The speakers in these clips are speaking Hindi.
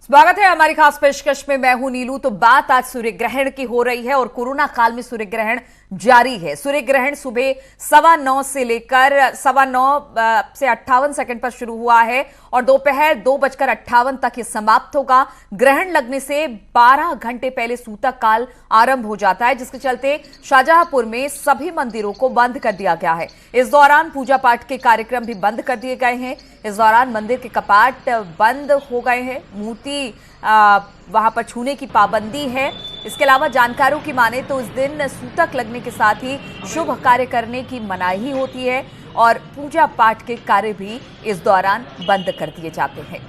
स्वागत है हमारी खास पेशकश में। मैं हूं नीलू। तो बात आज सूर्य ग्रहण की हो रही है और कोरोना काल में सूर्य ग्रहण जारी है। सूर्य ग्रहण सुबह 9:15 से लेकर 9:15 से 58 सेकंड पर शुरू हुआ है और दोपहर 2:58 तक ये समाप्त होगा। ग्रहण लगने से 12 घंटे पहले सूतक काल आरंभ हो जाता है, जिसके चलते शाहजहांपुर में सभी मंदिरों को बंद कर दिया गया है। इस दौरान पूजा पाठ के कार्यक्रम भी बंद कर दिए गए हैं। इस दौरान मंदिर के कपाट बंद हो गए हैं। मूर्ति वहां पर छूने की पाबंदी है। इसके अलावा जानकारों की माने तो इस दिन सूतक लगने के साथ ही शुभ कार्य करने की मनाही होती है और पूजा पाठ के कार्य भी इस दौरान बंद कर दिए जाते हैं।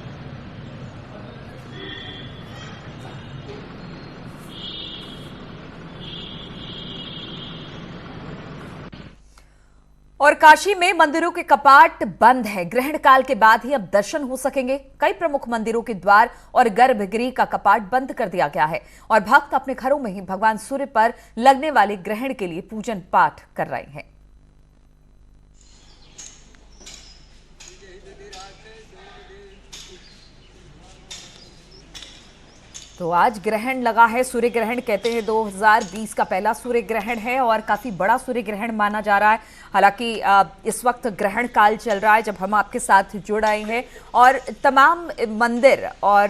और काशी में मंदिरों के कपाट बंद हैं। ग्रहण काल के बाद ही अब दर्शन हो सकेंगे। कई प्रमुख मंदिरों के द्वार और गर्भगृह का कपाट बंद कर दिया गया है और भक्त अपने घरों में ही भगवान सूर्य पर लगने वाले ग्रहण के लिए पूजन पाठ कर रहे हैं। तो आज ग्रहण लगा है। सूर्य ग्रहण कहते हैं 2020 का पहला सूर्य ग्रहण है और काफी बड़ा सूर्य ग्रहण माना जा रहा है। हालांकि इस वक्त ग्रहण काल चल रहा है जब हम आपके साथ जुड़ आए हैं और तमाम मंदिर और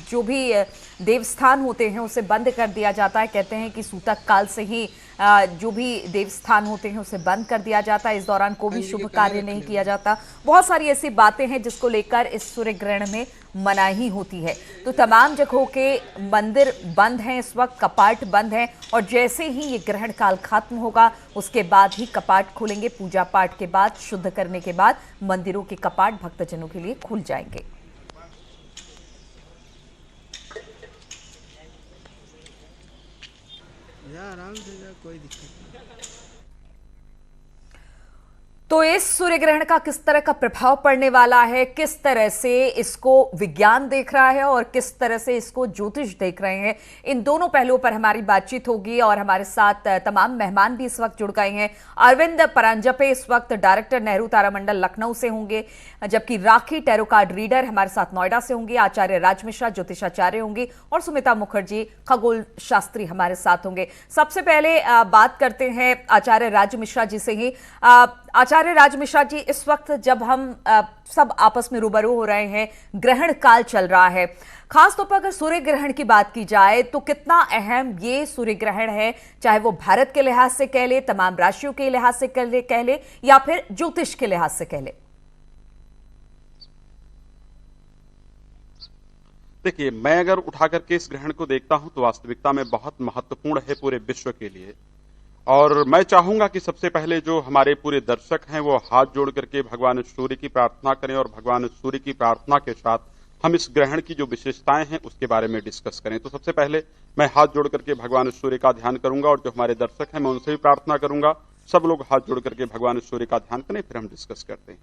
जो भी देवस्थान होते हैं उसे बंद कर दिया जाता है। कहते हैं कि सूतक काल से ही जो भी देवस्थान होते हैं उसे बंद कर दिया जाता है। इस दौरान कोई भी शुभ कार्य नहीं किया जाता। बहुत सारी ऐसी बातें हैं जिसको लेकर इस सूर्य ग्रहण में मनाही होती है। तो तमाम जगहों के मंदिर बंद हैं, इस वक्त कपाट बंद हैं और जैसे ही ये ग्रहण काल खत्म होगा उसके बाद ही कपाट खुलेंगे। पूजा पाठ के बाद, शुद्ध करने के बाद मंदिरों के कपाट भक्तजनों के लिए खुल जाएंगे। आराम से जा, कोई दिक्कत नहीं। तो इस सूर्य ग्रहण का किस तरह का प्रभाव पड़ने वाला है, किस तरह से इसको विज्ञान देख रहा है और किस तरह से इसको ज्योतिष देख रहे हैं, इन दोनों पहलुओं पर हमारी बातचीत होगी। और हमारे साथ तमाम मेहमान भी इस वक्त जुड़ गए हैं। अरविंद परांजपे इस वक्त डायरेक्टर नेहरू तारामंडल लखनऊ से होंगे, जबकि राखी टैरो कार्ड रीडर हमारे साथ नोएडा से होंगे। आचार्य राज मिश्रा ज्योतिषाचार्य होंगे और सुमिता मुखर्जी खगोल शास्त्री हमारे साथ होंगे। सबसे पहले बात करते हैं आचार्य राज मिश्रा जी से ही। आचार्य राज मिश्रा जी, इस वक्त जब हम सब आपस में रूबरू हो रहे हैं, ग्रहण काल चल रहा है, खासतौर पर अगर सूर्य ग्रहण की बात की जाए तो कितना अहम ये सूर्य ग्रहण है, चाहे वो भारत के लिहाज से कह ले, तमाम राशियों के लिहाज से कह ले या फिर ज्योतिष के लिहाज से कह ले? देखिए, मैं अगर उठा करके इस ग्रहण को देखता हूं तो वास्तविकता में बहुत महत्वपूर्ण है पूरे विश्व के लिए। और मैं चाहूंगा कि सबसे पहले जो हमारे पूरे दर्शक हैं वो हाथ जोड़ करके भगवान सूर्य की प्रार्थना करें और भगवान सूर्य की प्रार्थना के साथ हम इस ग्रहण की जो विशेषताएं हैं उसके बारे में डिस्कस करें। तो सबसे पहले मैं हाथ जोड़ करके भगवान सूर्य का ध्यान करूंगा और जो हमारे दर्शक हैं मैं उनसे भी प्रार्थना करूंगा। सब लोग हाथ जोड़ करके भगवान सूर्य का ध्यान करें, फिर हम डिस्कस करते हैं।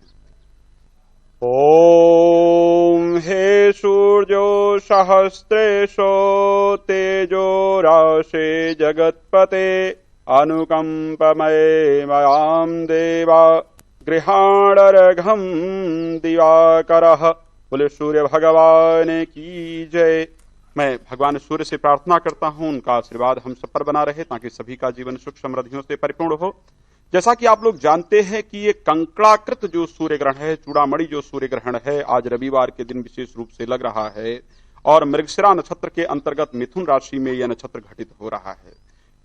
ओम हे सूर्यो सहस्रेशो तेजो राशे जगत्पते अनुकंपमये मयाम देवा गृहाणरघम दिवाकरः। बोले सूर्य भगवान की जय। मैं भगवान सूर्य से प्रार्थना करता हूं उनका आशीर्वाद हम सब पर बना रहे ताकि सभी का जीवन सुख समृद्धियों से परिपूर्ण हो। जैसा कि आप लोग जानते हैं कि ये कंकड़ाकृत जो सूर्य ग्रहण है, चूड़ामणि जो सूर्य ग्रहण है, आज रविवार के दिन विशेष रूप से लग रहा है और मृगशिरा नक्षत्र के अंतर्गत मिथुन राशि में यह नक्षत्र घटित हो रहा है।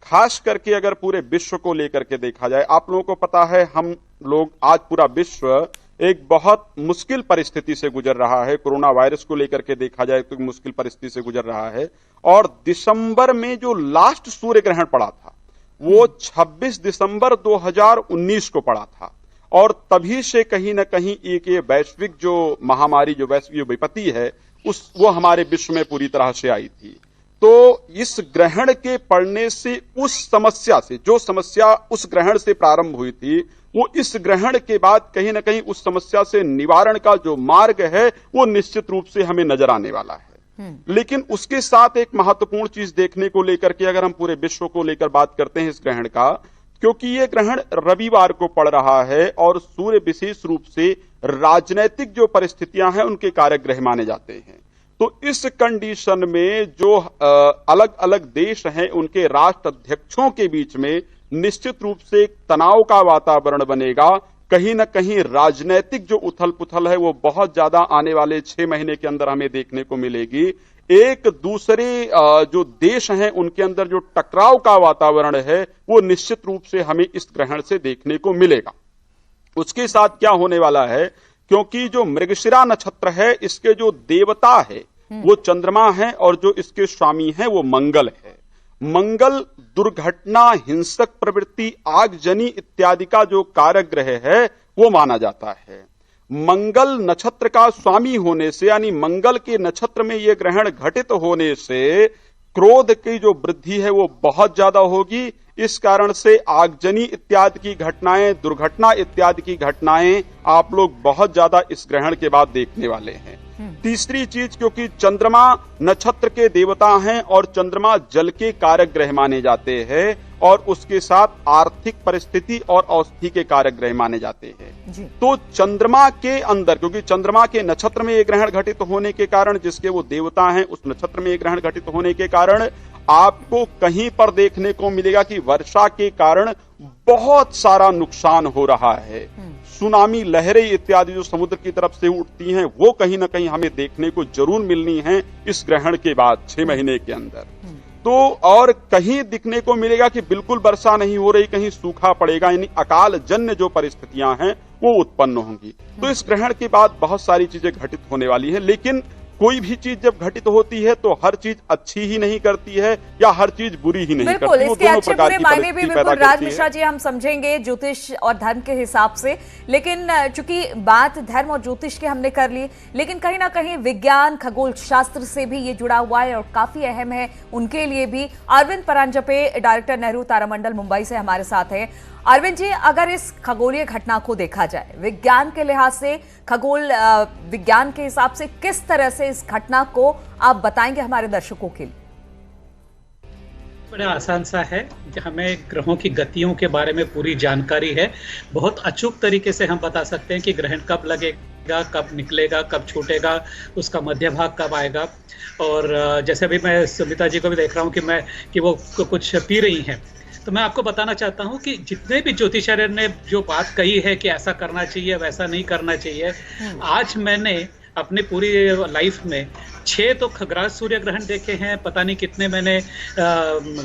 खास करके अगर पूरे विश्व को लेकर के देखा जाए, आप लोगों को पता है हम लोग आज पूरा विश्व एक बहुत मुश्किल परिस्थिति से गुजर रहा है। कोरोना वायरस को लेकर के देखा जाए तो मुश्किल परिस्थिति से गुजर रहा है और दिसंबर में जो लास्ट सूर्य ग्रहण पड़ा था वो 26 दिसंबर 2019 को पड़ा था और तभी से कहीं ना कहीं एक ये वैश्विक जो महामारी, जो वैश्विक विपत्ति है वो हमारे विश्व में पूरी तरह से आई थी। तो इस ग्रहण के पड़ने से उस समस्या से, जो समस्या उस ग्रहण से प्रारंभ हुई थी, वो इस ग्रहण के बाद कहीं ना कहीं उस समस्या से निवारण का जो मार्ग है वो निश्चित रूप से हमें नजर आने वाला है। लेकिन उसके साथ एक महत्वपूर्ण चीज देखने को लेकर के अगर हम पूरे विश्व को लेकर बात करते हैं इस ग्रहण का, क्योंकि ये ग्रहण रविवार को पड़ रहा है और सूर्य विशेष रूप से राजनैतिक जो परिस्थितियां हैं उनके कारक ग्रह माने जाते हैं। तो इस कंडीशन में जो अलग अलग देश हैं उनके राष्ट्राध्यक्षों के बीच में निश्चित रूप से एक तनाव का वातावरण बनेगा। कहीं ना कहीं राजनीतिक जो उथल पुथल है वो बहुत ज्यादा आने वाले 6 महीने के अंदर हमें देखने को मिलेगी। एक दूसरे जो देश हैं उनके अंदर जो टकराव का वातावरण है वो निश्चित रूप से हमें इस ग्रहण से देखने को मिलेगा। उसके साथ क्या होने वाला है, क्योंकि जो मृगशिरा नक्षत्र है इसके जो देवता है वो चंद्रमा है और जो इसके स्वामी है वो मंगल है। मंगल दुर्घटना, हिंसक प्रवृत्ति, आगजनी इत्यादि का जो कारक ग्रह है वो माना जाता है। मंगल नक्षत्र का स्वामी होने से यानी मंगल के नक्षत्र में यह ग्रहण घटित होने से क्रोध की जो वृद्धि है वो बहुत ज्यादा होगी। इस कारण से आगजनी इत्यादि की घटनाएं, दुर्घटना इत्यादि की घटनाएं आप लोग बहुत ज्यादा इस ग्रहण के बाद देखने वाले हैं। तीसरी चीज, क्योंकि चंद्रमा नक्षत्र के देवता हैं और चंद्रमा जल के कारक ग्रह माने जाते हैं और उसके साथ आर्थिक परिस्थिति और औषधि के कारक ग्रह माने जाते हैं। तो चंद्रमा के अंदर, क्योंकि चंद्रमा के नक्षत्र में ये ग्रहण घटित होने के कारण, जिसके वो देवता हैं उस नक्षत्र में ये ग्रहण घटित होने के कारण आपको कहीं पर देखने को मिलेगा कि वर्षा के कारण बहुत सारा नुकसान हो रहा है। सुनामी लहरें इत्यादि जो समुद्र की तरफ से उठती हैं वो कहीं ना कहीं हमें देखने को जरूर मिलनी है इस ग्रहण के बाद 6 महीने के अंदर। तो और कहीं दिखने को मिलेगा कि बिल्कुल वर्षा नहीं हो रही, कहीं सूखा पड़ेगा, यानी अकाल जन्य जो परिस्थितियां हैं वो उत्पन्न होंगी। तो इस ग्रहण के बाद बहुत सारी चीजें घटित होने वाली हैं, लेकिन कोई भी चीज जब घटित होती है तो हर चीज अच्छी ही नहीं करती है या हर चीज बुरी ही नहीं करती। बिल्कुल, इसके अच्छे बुरे मायने भी बिल्कुल राज मिश्रा जी हम समझेंगे ज्योतिष और धर्म के हिसाब से, लेकिन चूंकि बात धर्म और ज्योतिष की हमने कर ली, लेकिन कहीं ना कहीं विज्ञान खगोल शास्त्र से भी ये जुड़ा हुआ है और काफी अहम है उनके लिए भी। अरविंद परांजपे, डायरेक्टर नेहरू तारामंडल मुंबई से हमारे साथ हैं। अरविंद जी, अगर इस खगोलीय घटना को देखा जाए विज्ञान के लिहाज से, खगोल विज्ञान के हिसाब से, किस तरह से इस घटना को आप बताएंगे हमारे दर्शकों के लिए? बड़ा आसान सा है कि हमें ग्रहों की गतियों के बारे में पूरी जानकारी है। बहुत अचूक तरीके से हम बता सकते हैं कि ग्रहण कब लगेगा, कब निकलेगा, कब छूटेगा, उसका मध्य भाग कब आएगा। और जैसे अभी मैं सुमिता जी को भी देख रहा हूँ कि वो कुछ पी रही हैं, तो मैं आपको बताना चाहता हूं कि जितने भी ज्योतिषाचार्य ने जो बात कही है कि ऐसा करना चाहिए, वैसा नहीं करना चाहिए, आज मैंने अपनी पूरी लाइफ में 6 तो खग्रास सूर्य ग्रहण देखे हैं, पता नहीं कितने मैंने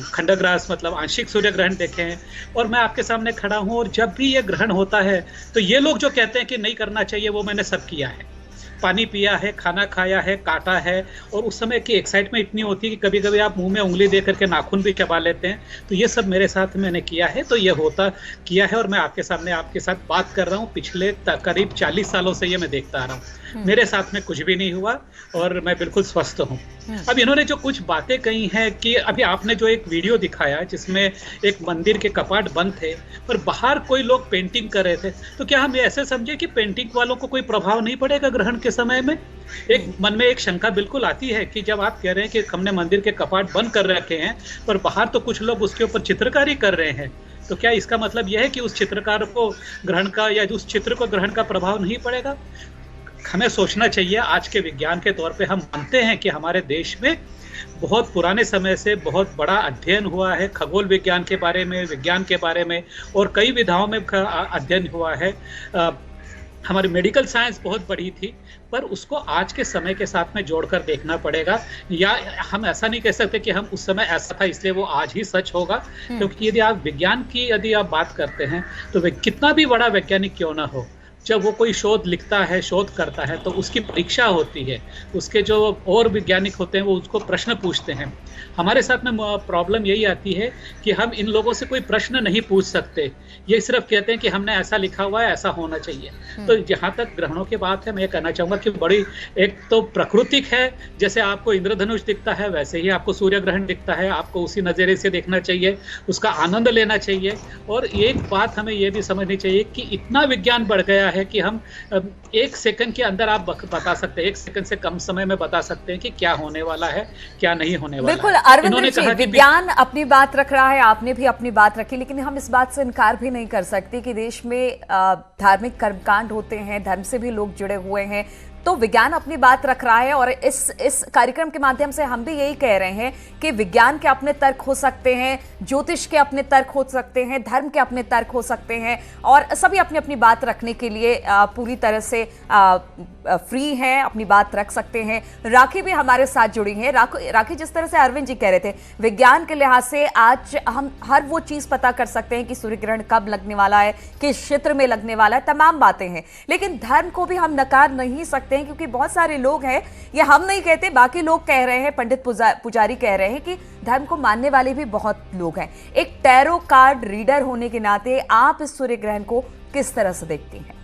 खंडग्रास मतलब आंशिक सूर्य ग्रहण देखे हैं, और मैं आपके सामने खड़ा हूं। और जब भी ये ग्रहण होता है तो ये लोग जो कहते हैं कि नहीं करना चाहिए वो मैंने सब किया है। पानी पिया है, खाना खाया है, काटा है, और उस समय की एक्साइटमेंट इतनी होती है कि कभी कभी आप मुंह में उंगली दे करके नाखून भी चबा लेते हैं। तो ये सब मेरे साथ मैंने किया है, तो ये होता किया है, और मैं आपके सामने आपके साथ बात कर रहा हूँ। पिछले करीब 40 सालों से ये मैं देखता आ रहा हूँ। मेरे साथ में कुछ भी नहीं हुआ और मैं बिल्कुल स्वस्थ हूँ। अब इन्होंने जो कुछ बातें कही हैं कि अभी आपने जो एक वीडियो दिखाया जिसमें एक मंदिर के कपाट बंद थे पर बाहर कोई लोग पेंटिंग कर रहे थे, तो क्या हम ऐसे समझे कि पेंटिंग वालों को कोई प्रभाव नहीं पड़ेगा ग्रहण के समय में? एक मन में एक शंका बिल्कुल आती है कि जब आप कह रहे हैं कि हमने मंदिर के कपाट बंद कर रखे हैं पर बाहर तो कुछ लोग उसके ऊपर चित्रकारी कर रहे हैं, तो क्या इसका मतलब यह है कि उस चित्रकार को ग्रहण का या उस चित्र को ग्रहण का प्रभाव नहीं पड़ेगा? हमें सोचना चाहिए। आज के विज्ञान के तौर पे हम मानते हैं कि हमारे देश में बहुत पुराने समय से बहुत बड़ा अध्ययन हुआ है खगोल विज्ञान के बारे में, विज्ञान के बारे में, और कई विधाओं में अध्ययन हुआ है। हमारी मेडिकल साइंस बहुत बड़ी थी, पर उसको आज के समय के साथ में जोड़कर देखना पड़ेगा। या हम ऐसा नहीं कह सकते कि हम उस समय ऐसा था इसलिए वो आज ही सच होगा, क्योंकि यदि आप विज्ञान की यदि आप बात करते हैं तो कितना भी बड़ा वैज्ञानिक क्यों ना हो, जब वो कोई शोध लिखता है, शोध करता है, तो उसकी परीक्षा होती है। उसके जो और वैज्ञानिक होते हैं वो उसको प्रश्न पूछते हैं। हमारे साथ में प्रॉब्लम यही आती है कि हम इन लोगों से कोई प्रश्न नहीं पूछ सकते। ये सिर्फ कहते हैं कि हमने ऐसा लिखा हुआ है, ऐसा होना चाहिए। तो जहाँ तक ग्रहणों की बात है, मैं ये कहना चाहूँगा कि बड़ी एक तो प्राकृतिक है, जैसे आपको इंद्रधनुष दिखता है वैसे ही आपको सूर्य ग्रहण दिखता है, आपको उसी नज़रिए से देखना चाहिए, उसका आनंद लेना चाहिए। और एक बात हमें ये भी समझनी चाहिए कि इतना विज्ञान बढ़ गया है कि हम 1 सेकंड के अंदर आप बता सकते हैं, 1 सेकंड से कम समय में बता सकते हैं कि क्या होने वाला है, क्या नहीं होने वाला है। बिल्कुल अरविंद जी, विज्ञान अपनी बात रख रहा है, आपने भी अपनी बात रखी, लेकिन हम इस बात से इनकार भी नहीं कर सकते कि देश में धार्मिक कर्मकांड होते हैं, धर्म से भी लोग जुड़े हुए हैं, तो विज्ञान अपनी बात रख रहा है और इस कार्यक्रम के माध्यम से हम भी यही कह रहे हैं कि विज्ञान के अपने तर्क हो सकते हैं, ज्योतिष के अपने तर्क हो सकते हैं, धर्म के अपने तर्क हो सकते हैं और सभी अपनी अपनी बात रखने के लिए पूरी तरह से फ्री हैं, अपनी बात रख सकते हैं। राखी भी हमारे साथ जुड़ी हैं। राखी, जिस तरह से अरविंद जी कह रहे थे, विज्ञान के लिहाज से आज हम हर वो चीज पता कर सकते हैं कि सूर्य ग्रहण कब लगने वाला है, किस क्षेत्र में लगने वाला है, तमाम बातें हैं। लेकिन धर्म को भी हम नकार नहीं सकते हैं क्योंकि बहुत सारे लोग हैं, ये हम नहीं कहते, बाकी लोग कह रहे हैं, पंडित पुजारी कह रहे हैं कि धर्म को मानने वाले भी बहुत लोग हैं। एक टैरो कार्ड रीडर होने के नाते आप इस सूर्य ग्रहण को किस तरह से देखती हैं?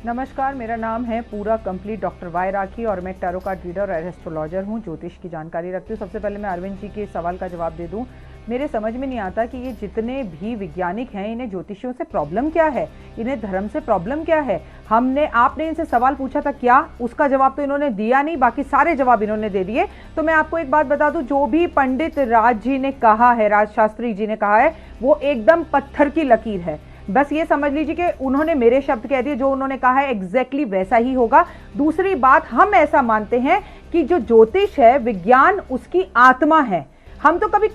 नमस्कार, मेरा नाम है पूरा कंप्लीट डॉक्टर वाई राखी और मैं टैरो कार्ड रीडर और एस्ट्रोलॉजर हूँ, ज्योतिष की जानकारी रखती हूँ। सबसे पहले मैं अरविंद जी के सवाल का जवाब दे दूँ। मेरे समझ में नहीं आता कि ये जितने भी वैज्ञानिक हैं, इन्हें ज्योतिषियों से प्रॉब्लम क्या है, इन्हें धर्म से प्रॉब्लम क्या है। आपने इनसे सवाल पूछा था क्या, उसका जवाब तो इन्होंने दिया नहीं, बाकी सारे जवाब इन्होंने दे दिए। तो मैं आपको एक बात बता दूं, जो भी पंडित राज जी ने कहा है, राज शास्त्री जी ने कहा है, वो एकदम पत्थर की लकीर है। बस ये समझ लीजिए कि उन्होंने मेरे शब्द कह दिए, जो उन्होंने कहा है एग्जैक्टली वैसा ही होगा। दूसरी बात, हम ऐसा मानते हैं कि जो ज्योतिष है, विज्ञान उसकी आत्मा है। हम तो कभी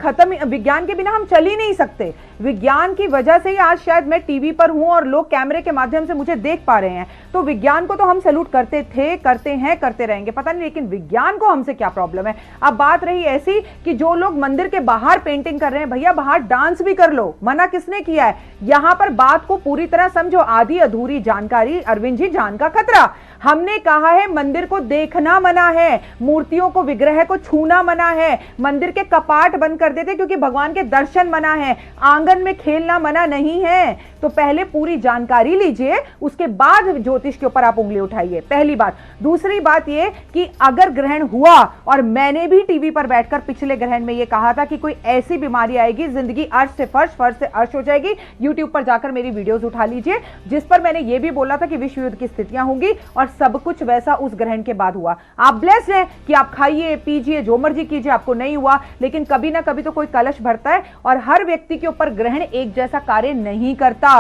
विज्ञान के बिना हम चल ही नहीं सकते। विज्ञान की वजह से ही आज शायद मैं टीवी पर हूं और लोग कैमरे के माध्यम से मुझे देख पा रहे हैं। तो विज्ञान को तो हम सैल्यूट करते थे, करते हैं, करते रहेंगे, पता नहीं लेकिन विज्ञान को हमसे क्या प्रॉब्लम है। अब बात रही ऐसी कि जो लोग मंदिर के बाहर पेंटिंग कर रहे हैं, भैया बाहर डांस भी कर लो, मना किसने किया है? यहां पर बात को पूरी तरह समझो। आधी अधूरी जानकारी, अरविंद जी, जान का खतरा। हमने कहा है मंदिर को देखना मना है, मूर्तियों को, विग्रह को छूना मना है, मंदिर के कपाट बंद कर देते क्योंकि भगवान के दर्शन मना है, आंगन में खेलना मना नहीं है। तो पहले पूरी जानकारी लीजिए, उसके बाद ज्योतिष के ऊपर आप उंगली उठाइए, पहली बात। दूसरी बात ये कि अगर ग्रहण हुआ, और मैंने भी टीवी पर बैठकर पिछले ग्रहण में ये कहा था कि कोई ऐसी बीमारी आएगी, जिंदगी अर्श से फर्श, फर्श से अर्श हो जाएगी। यूट्यूब पर जाकर मेरी वीडियोस उठा लीजिए, जिस पर मैंने ये भी बोला था कि विश्व युद्ध की स्थितियां होंगी, और सब कुछ वैसा उस ग्रहण के बाद हुआ। आप ब्लेस्ड हैं कि आप खाइए पीजिए जो मर्जी कीजिए, आपको नहीं हुआ, लेकिन कभी ना कभी तो कोई कलश भरता है, और हर व्यक्ति के ऊपर ग्रहण एक जैसा कार्य नहीं करता।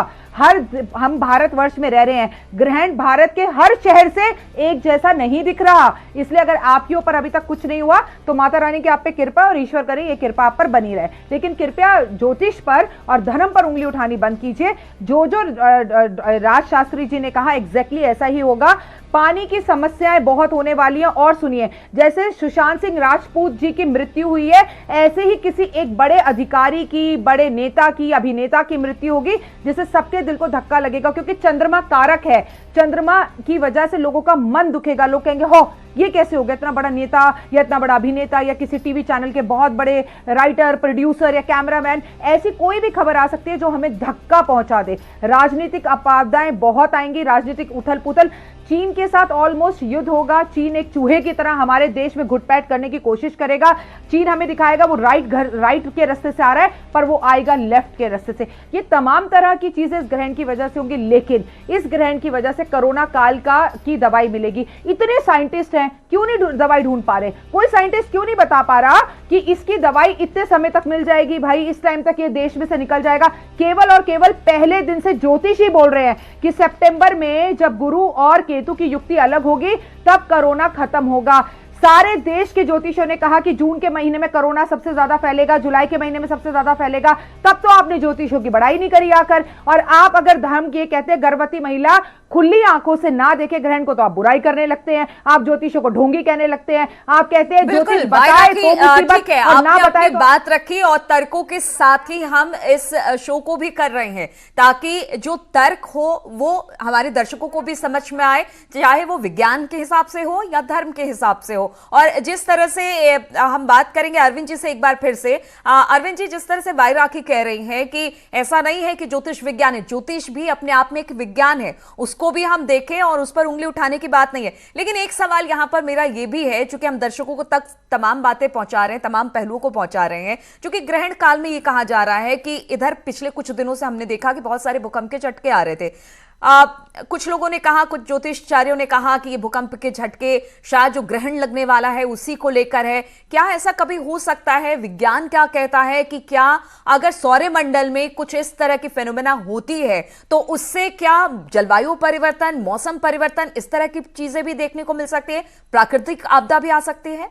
हम भारतवर्ष में रह रहे हैं, ग्रहण भारत के हर शहर से एक जैसा नहीं दिख रहा। इसलिए अगर आपके ऊपर अभी तक कुछ नहीं हुआ तो माता रानी की आप पे कृपा, और ईश्वर करे ये कृपा आप पर बनी रहे। लेकिन कृपया ज्योतिष पर और धर्म पर उंगली उठानी बंद कीजिए। जो राज शास्त्री जी ने कहा एग्जैक्टली ऐसा ही होगा। पानी की समस्याएं बहुत होने वाली हैं। और सुनिए, जैसे सुशांत सिंह राजपूत जी की मृत्यु हुई है, ऐसे ही किसी एक बड़े अधिकारी की, बड़े नेता की, अभिनेता की मृत्यु होगी, जिससे सबके दिल को धक्का लगेगा, क्योंकि चंद्रमा कारक है। चंद्रमा की वजह से लोगों का मन दुखेगा। लोग कहेंगे हो ये कैसे हो गया, इतना बड़ा नेता या इतना बड़ा अभिनेता या किसी टीवी चैनल के बहुत बड़े राइटर, प्रोड्यूसर या कैमरामैन, ऐसी कोई भी खबर आ सकती है जो हमें धक्का पहुंचा दे। राजनीतिक आपदाएं बहुत आएंगी, राजनीतिक उथल पुथल। चीन के साथ ऑलमोस्ट युद्ध होगा। चीन एक चूहे की तरह हमारे देश में घुटपैठ करने की कोशिश करेगा। चीन हमें दिखाएगा वो राइट के रास्ते से आ रहा है, पर वो आएगा लेफ्ट के रास्ते से। ये तमाम तरह की चीजें इस ग्रहण की वजह से होंगी, लेकिन इस ग्रहण की वजह से कोरोना काल की दवाई मिलेगी। इतने साइंटिस्ट हैं, क्यों नहीं दवाई ढूंढ पा रहे? कोई साइंटिस्ट क्यों नहीं बता पा रहा कि इसकी दवाई इतने समय तक मिल जाएगी, भाई इस टाइम तक ये देश में से निकल जाएगा? केवल और केवल पहले दिन से ज्योतिष ही बोल रहे हैं कि सितंबर में जब गुरु और केतु की युक्ति अलग होगी, तब कोरोना खत्म होगा। सारे देश के ज्योतिषियों ने कहा कि जून के महीने में कोरोना सबसे ज्यादा फैलेगा, जुलाई के महीने में सबसे ज्यादा फैलेगा। तब तो आपने ज्योतिषियों की बड़ाई नहीं करी आकर। और आप अगर धर्म के कहते हैं गर्भवती महिला खुली आंखों से ना देखे ग्रहण को, तो आप बुराई करने लगते हैं, आप ज्योतिषों को ढोंगी कहने लगते हैं। आप कहते हैं ज्योतिष बताए तो मुसीबत, और ना बताए तो बात रखी। और तर्कों के साथ ही हम इस शो को भी कर रहे हैं, ताकि जो तर्क हो वो हमारे दर्शकों को भी समझ में आए, चाहे वो विज्ञान के हिसाब से हो या धर्म के हिसाब से हो। और जिस तरह से हम बात करेंगे अरविंद जी से एक बार फिर से। अरविंद जी, जिस तरह से वाई राखी कह रही हैं कि ऐसा नहीं है कि ज्योतिष विज्ञान है, ज्योतिष भी अपने आप में एक विज्ञान है, उसको भी हम देखें और उस पर उंगली उठाने की बात नहीं है। लेकिन एक सवाल यहां पर मेरा यह भी है, चूंकि हम दर्शकों को तक तमाम बातें पहुंचा रहे हैं, तमाम पहलुओं को पहुंचा रहे हैं, चूंकि ग्रहण काल में यह कहा जा रहा है कि इधर पिछले कुछ दिनों से हमने देखा कि बहुत सारे भूकंप के झटके आ रहे थे। कुछ लोगों ने कहा, कुछ ज्योतिषचार्यों ने कहा कि ये भूकंप के झटके शायद जो ग्रहण लगने वाला है उसी को लेकर है। क्या ऐसा कभी हो सकता है? विज्ञान क्या कहता है कि क्या अगर सौरमंडल में कुछ इस तरह की फेनोमेना होती है तो उससे क्या जलवायु परिवर्तन, मौसम परिवर्तन, इस तरह की चीजें भी देखने को मिल सकती है? प्राकृतिक आपदा भी आ सकती है?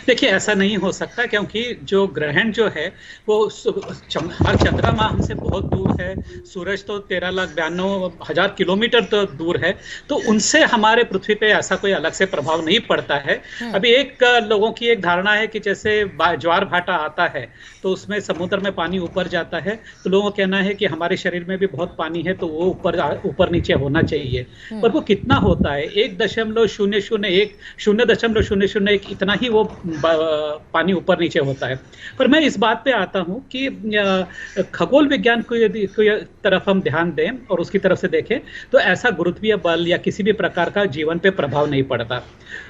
देखिए, ऐसा नहीं हो सकता, क्योंकि जो ग्रहण जो है वो हर चंद्रमा हमसे बहुत दूर है। सूरज तो 13,92,000 किलोमीटर तो दूर है, तो उनसे हमारे पृथ्वी पे ऐसा कोई अलग से प्रभाव नहीं पड़ता है। अभी लोगों की एक धारणा है कि जैसे ज्वार भाटा आता है तो उसमें समुद्र में पानी ऊपर जाता है, तो लोगों का कहना है कि हमारे शरीर में भी बहुत पानी है तो वो ऊपर नीचे होना चाहिए, पर वो कितना होता है? 1.001 0.001 इतना ही वो पानी ऊपर नीचे होता है। पर मैं इस बात पे आता हूं कि खगोल विज्ञान को यदि तरफ हम ध्यान दें और उसकी तरफ से देखें तो ऐसा गुरुत्वीय बल या किसी भी प्रकार का जीवन पे प्रभाव नहीं पड़ता।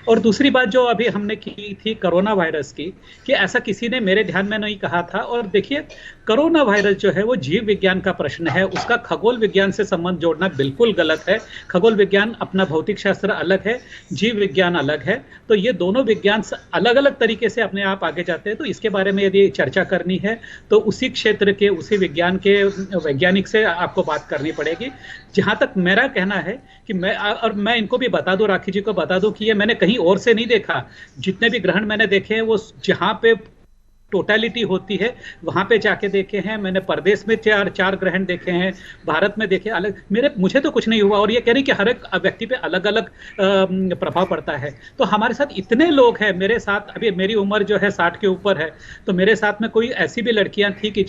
और दूसरी बात जो अभी हमने की थी कोरोना वायरस की, कि ऐसा किसी ने मेरे ध्यान में नहीं कहा था। और देखिए, कोरोना वायरस जो है वो जीव विज्ञान का प्रश्न है, उसका खगोल विज्ञान से संबंध जोड़ना बिल्कुल गलत है। खगोल विज्ञान अपना भौतिक शास्त्र अलग है, जीव विज्ञान अलग है, तो ये दोनों विज्ञान अलग अलग तरीके से अपने आप आगे जाते हैं। तो इसके बारे में यदि चर्चा करनी है तो उसी क्षेत्र के, उसी विज्ञान के वैज्ञानिक से आपको बात करनी पड़ेगी। जहां तक मेरा कहना है कि मैं इनको भी बता दूं, राखी जी को बता दूं कि ये मैंने कहीं और से नहीं देखा। जितने भी ग्रहण मैंने देखे हैं वो जहां पे टोटलिटी होती है वहां पे जाके देखे हैं। मैंने परदेश में चार ग्रहण देखे हैं, भारत में देखे अलग। मुझे तो कुछ नहीं हुआ, और ये कह रही कि हर एक व्यक्ति पे अलग अलग प्रभाव पड़ता है। तो हमारे साथ इतने लोग हैं, मेरे साथ अभी मेरी उम्र जो है 60 के ऊपर है, तो मेरे साथ में कोई ऐसी भी लड़कियां थी कि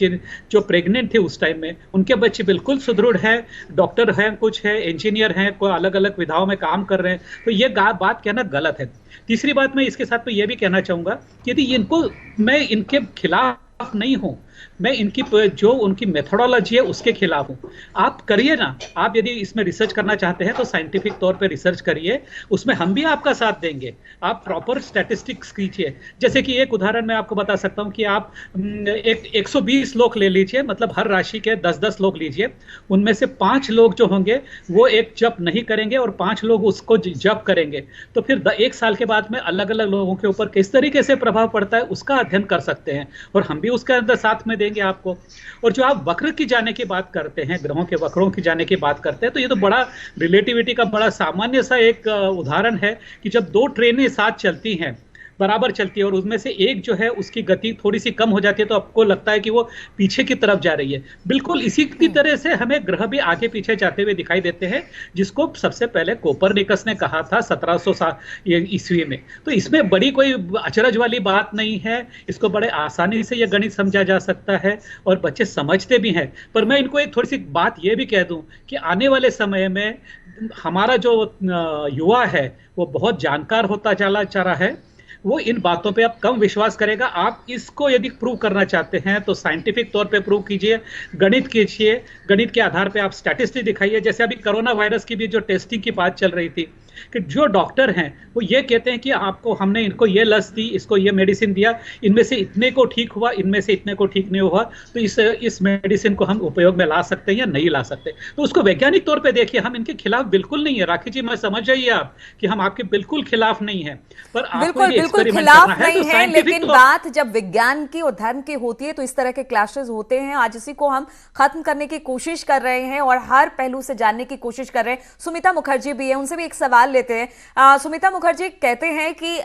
जो प्रेग्नेंट थी उस टाइम में, उनके बच्चे बिल्कुल सुदृढ़ है, डॉक्टर हैं, कुछ है, इंजीनियर हैं, कोई अलग अलग विधाओं में काम कर रहे हैं। तो ये बात कहना गलत है। तीसरी बात मैं इसके साथ में ये भी कहना चाहूंगा कि यदि मैं इनके खिलाफ नहीं हूं, मैं इनकी जो उनकी मेथोडोलॉजी है उसके खिलाफ हूं। आप करिए ना, आप यदि इसमें रिसर्च करना चाहते हैं तो साइंटिफिक तौर पे रिसर्च करिए, उसमें हम भी आपका साथ देंगे। आप प्रॉपर स्टैटिस्टिक्स कीजिए। जैसे कि एक उदाहरण मैं आपको बता सकता हूं कि आप 120 लोग ले लीजिए, मतलब हर राशि के 10-10 लोग लीजिए, उनमें से 5 लोग जो होंगे वो एक जप नहीं करेंगे और 5 लोग उसको जप करेंगे, तो फिर 1 साल के बाद में अलग अलग लोगों के ऊपर किस तरीके से प्रभाव पड़ता है उसका अध्ययन कर सकते हैं, और हम भी उसके अंदर साथ में देंगे आपको। और जो आप वक्र की जाने की बात करते हैं, ग्रहों के वक्रों की जाने की बात करते हैं, तो ये तो बड़ा रिलेटिविटी का बड़ा सामान्य सा एक उदाहरण है कि जब 2 ट्रेनें साथ चलती हैं, बराबर चलती है, और उसमें से एक जो है उसकी गति थोड़ी सी कम हो जाती है तो आपको लगता है कि वो पीछे की तरफ जा रही है। बिल्कुल इसी की तरह से हमें ग्रह भी आगे पीछे जाते हुए दिखाई देते हैं, जिसको सबसे पहले कोपरनिकस ने कहा था 1700 ईस्वी में। तो इसमें बड़ी कोई अचरज वाली बात नहीं है, इसको बड़े आसानी से यह गणित समझा जा सकता है और बच्चे समझते भी हैं। पर मैं इनको एक थोड़ी सी बात यह भी कह दूं कि आने वाले समय में हमारा जो युवा है वो बहुत जानकार होता चला जा रहा है, वो इन बातों पे अब कम विश्वास करेगा। आप इसको यदि प्रूव करना चाहते हैं तो साइंटिफिक तौर पे प्रूव कीजिए, गणित कीजिए, गणित के आधार पे आप स्टैटिस्टिक्स दिखाइए। जैसे अभी कोरोना वायरस की भी जो टेस्टिंग की बात चल रही थी, कि जो डॉक्टर हैं वो ये कहते हैं कि हमने इनको ये लस दी, इसको ये मेडिसिन दिया, इनमें से इतने को ठीक हुआ, इनमें से इतने को ठीक नहीं हुआ, तो इस मेडिसिन को हम उपयोग में ला सकते हैं या नहीं ला सकते। तो उसको वैज्ञानिक तौर पे देखिए, हम इनके खिलाफ बिल्कुल नहीं है। राखी जी, मैं समझ जाइए आप कि हम आपके बिल्कुल खिलाफ नहीं है, पर आपको बिल्कुल खिलाफ नहीं है, लेकिन बात जब विज्ञान की और धर्म की होती है तो इस तरह के क्लैशेस होते हैं। आज इसी को हम खत्म करने की कोशिश कर रहे हैं और हर पहलू से जानने की कोशिश कर रहे हैं। सुमिता मुखर्जी भी है, उनसे भी एक सवाल लेते हैं। सुमिता मुखर्जी कहते हैं कि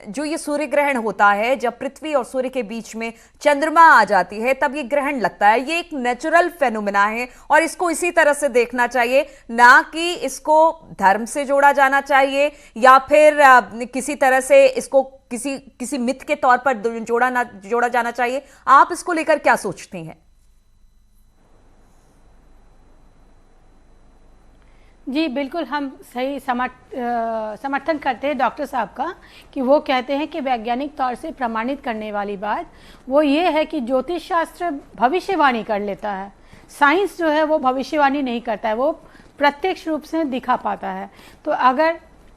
जो ये सूर्य ग्रहण होता है, जब पृथ्वी और सूर्य के बीच में चंद्रमा आ जाती है तब ये ग्रहण लगता है। ये एक नेचुरल फेनोमेना है और इसको इसी तरह से देखना चाहिए, ना कि इसको धर्म से जोड़ा जाना चाहिए या फिर किसी तरह से इसको किसी मिथ के तौर पर जोड़ा जाना चाहिए। आप इसको लेकर क्या सोचती हैं? जी बिल्कुल, हम सही समर्थन करते हैं डॉक्टर साहब का कि वो कहते हैं कि वैज्ञानिक तौर से प्रमाणित करने वाली बात वो ये है कि ज्योतिष शास्त्र भविष्यवाणी कर लेता है, साइंस जो है वो भविष्यवाणी नहीं करता है, वो प्रत्यक्ष रूप से दिखा पाता है। तो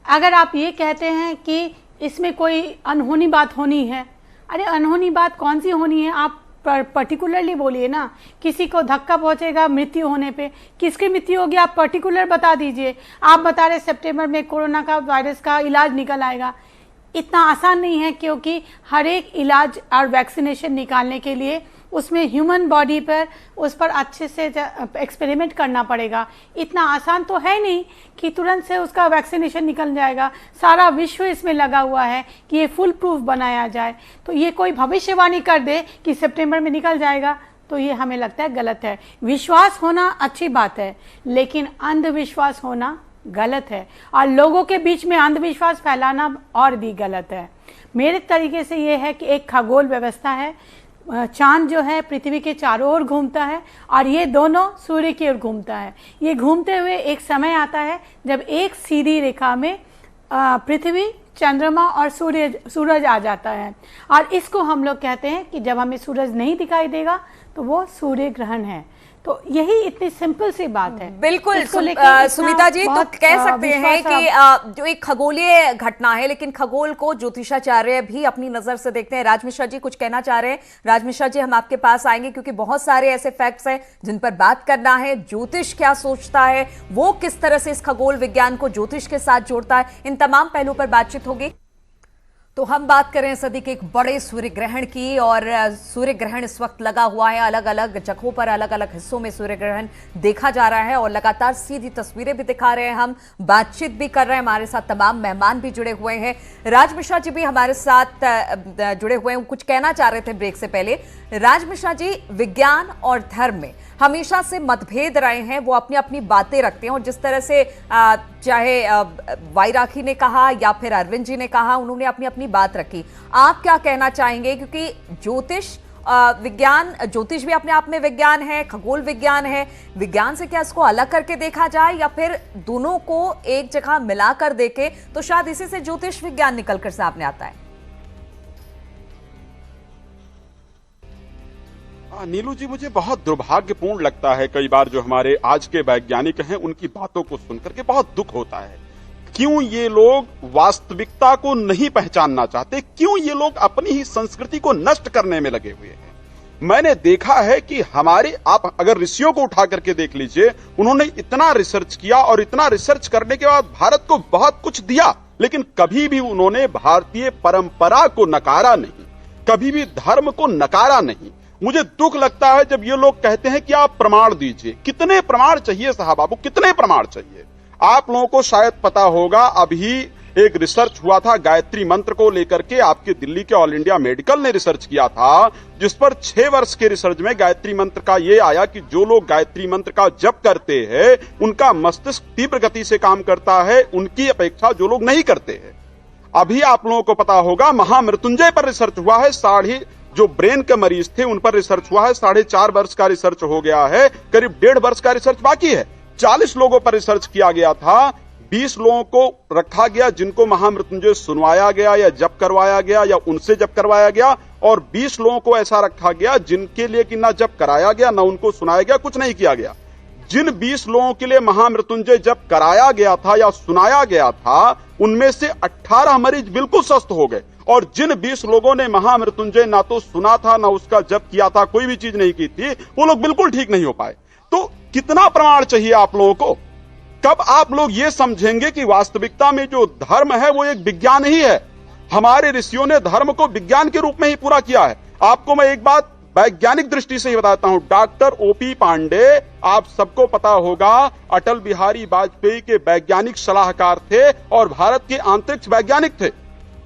अगर आप ये कहते हैं कि इसमें कोई अनहोनी बात होनी है, अरे अनहोनी बात कौन सी होनी है? आप पर्टिकुलरली बोलिए ना, किसी को धक्का पहुंचेगा मृत्यु होने पे, किसकी मृत्यु होगी आप पर्टिकुलर बता दीजिए। आप बता रहे सितंबर में कोरोना का वायरस का इलाज निकल आएगा, इतना आसान नहीं है, क्योंकि हर एक इलाज और वैक्सीनेशन निकालने के लिए उसमें ह्यूमन बॉडी पर उस पर अच्छे से एक्सपेरिमेंट करना पड़ेगा। इतना आसान तो है नहीं कि तुरंत से उसका वैक्सीनेशन निकल जाएगा। सारा विश्व इसमें लगा हुआ है कि ये फुल प्रूफ बनाया जाए। तो ये कोई भविष्यवाणी कर दे कि सितंबर में निकल जाएगा, तो ये हमें लगता है गलत है। विश्वास होना अच्छी बात है, लेकिन अंधविश्वास होना गलत है, और लोगों के बीच में अंधविश्वास फैलाना और भी गलत है। मेरे तरीके से ये है कि एक खगोल व्यवस्था है, चांद जो है पृथ्वी के चारों ओर घूमता है और ये दोनों सूर्य की ओर घूमता है। ये घूमते हुए एक समय आता है जब एक सीधी रेखा में पृथ्वी, चंद्रमा और सूरज आ जाता है, और इसको हम लोग कहते हैं कि जब हमें सूरज नहीं दिखाई देगा तो वो सूर्य ग्रहण है। तो यही इतनी सिंपल सी बात है। बिल्कुल सुमिता जी, तो कह सकते हैं कि जो एक खगोलीय घटना है, लेकिन खगोल को ज्योतिषाचार्य भी अपनी नजर से देखते हैं। राज मिश्रा जी कुछ कहना चाह रहे हैं। राज मिश्रा जी, हम आपके पास आएंगे क्योंकि बहुत सारे ऐसे फैक्ट्स हैं जिन पर बात करना है। ज्योतिष क्या सोचता है, वो किस तरह से इस खगोल विज्ञान को ज्योतिष के साथ जोड़ता है, इन तमाम पहलुओं पर बातचीत होगी। तो हम बात करें सदी के एक बड़े सूर्य ग्रहण की, और सूर्य ग्रहण इस वक्त लगा हुआ है। अलग अलग जगहों पर, अलग अलग हिस्सों में सूर्य ग्रहण देखा जा रहा है, और लगातार सीधी तस्वीरें भी दिखा रहे हैं, हम बातचीत भी कर रहे हैं। हमारे साथ तमाम मेहमान भी जुड़े हुए हैं। राज मिश्रा जी भी हमारे साथ जुड़े हुए हैं, कुछ कहना चाह रहे थे ब्रेक से पहले। राज मिश्रा जी, विज्ञान और धर्म में हमेशा से मतभेद रहे हैं, वो अपनी अपनी बातें रखते हैं, और जिस तरह से चाहे वाई राखी ने कहा या फिर अरविंद जी ने कहा, उन्होंने अपनी अपनी बात रखी। आप क्या कहना चाहेंगे, क्योंकि ज्योतिष विज्ञान, ज्योतिष भी अपने आप में विज्ञान है, खगोल विज्ञान है, विज्ञान से क्या इसको अलग करके देखा जाए, या फिर दोनों को एक जगह मिलाकर देखे तो शायद इसी से ज्योतिष विज्ञान निकलकर सामने आता है? नीलू जी, मुझे बहुत दुर्भाग्यपूर्ण लगता है कई बार जो हमारे आज के वैज्ञानिक हैं उनकी बातों को सुनकर के बहुत दुख होता है। क्यों ये लोग वास्तविकता को नहीं पहचानना चाहते, क्यों ये लोग अपनी ही संस्कृति को नष्ट करने में लगे हुए हैं। मैंने देखा है कि हमारे, आप अगर ऋषियों को उठा करके देख लीजिए, उन्होंने इतना रिसर्च किया, और इतना रिसर्च करने के बाद भारत को बहुत कुछ दिया, लेकिन कभी भी उन्होंने भारतीय परंपरा को नकारा नहीं, कभी भी धर्म को नकारा नहीं। मुझे दुख लगता है जब ये लोग कहते हैं कि आप प्रमाण दीजिए। कितने प्रमाण चाहिए साहब, बाबू, कितने प्रमाण चाहिए? आप लोगों को शायद पता होगा, अभी एक रिसर्च हुआ था गायत्री मंत्र को लेकर के, आपके दिल्ली के ऑल इंडिया मेडिकल ने रिसर्च किया था, जिस पर 6 वर्ष के रिसर्च में गायत्री मंत्र का ये आया कि जो लोग गायत्री मंत्र का जप करते हैं उनका मस्तिष्क तीव्र गति से काम करता है, उनकी अपेक्षा जो लोग नहीं करते हैं। अभी आप लोगों को पता होगा महामृत्युंजय पर रिसर्च हुआ है, जो ब्रेन के मरीज थे उन पर रिसर्च हुआ है, 4.5 वर्ष का रिसर्च हो गया है, करीब 1.5 वर्ष का रिसर्च बाकी है। 40 लोगों पर रिसर्च किया गया था, 20 लोगों को रखा गया जिनको महामृत्युंजय सुनवाया गया या जप करवाया गया या उनसे जप करवाया गया, और 20 लोगों को ऐसा रखा गया जिनके लिए कि ना जप कराया गया ना उनको सुनाया गया, कुछ नहीं किया गया। जिन 20 लोगों के लिए महामृत्युंजय जप कराया गया था या सुनाया गया था, उनमें से 18 मरीज बिल्कुल स्वस्थ हो गए, और जिन 20 लोगों ने महामृत्युंजय ना तो सुना था ना उसका जप किया था, कोई भी चीज नहीं की थी, वो लोग बिल्कुल ठीक नहीं हो पाए। तो कितना प्रमाण चाहिए आप लोगों को? कब आप लोग ये समझेंगे कि वास्तविकता में जो धर्म है वो एक विज्ञान ही है? हमारे ऋषियों ने धर्म को विज्ञान के रूप में ही पूरा किया है। आपको मैं एक बात वैज्ञानिक दृष्टि से ही बताता हूं। डॉक्टर ओपी पांडे, आप सबको पता होगा, अटल बिहारी वाजपेयी के वैज्ञानिक सलाहकार थे और भारत के अंतरिक्ष वैज्ञानिक थे।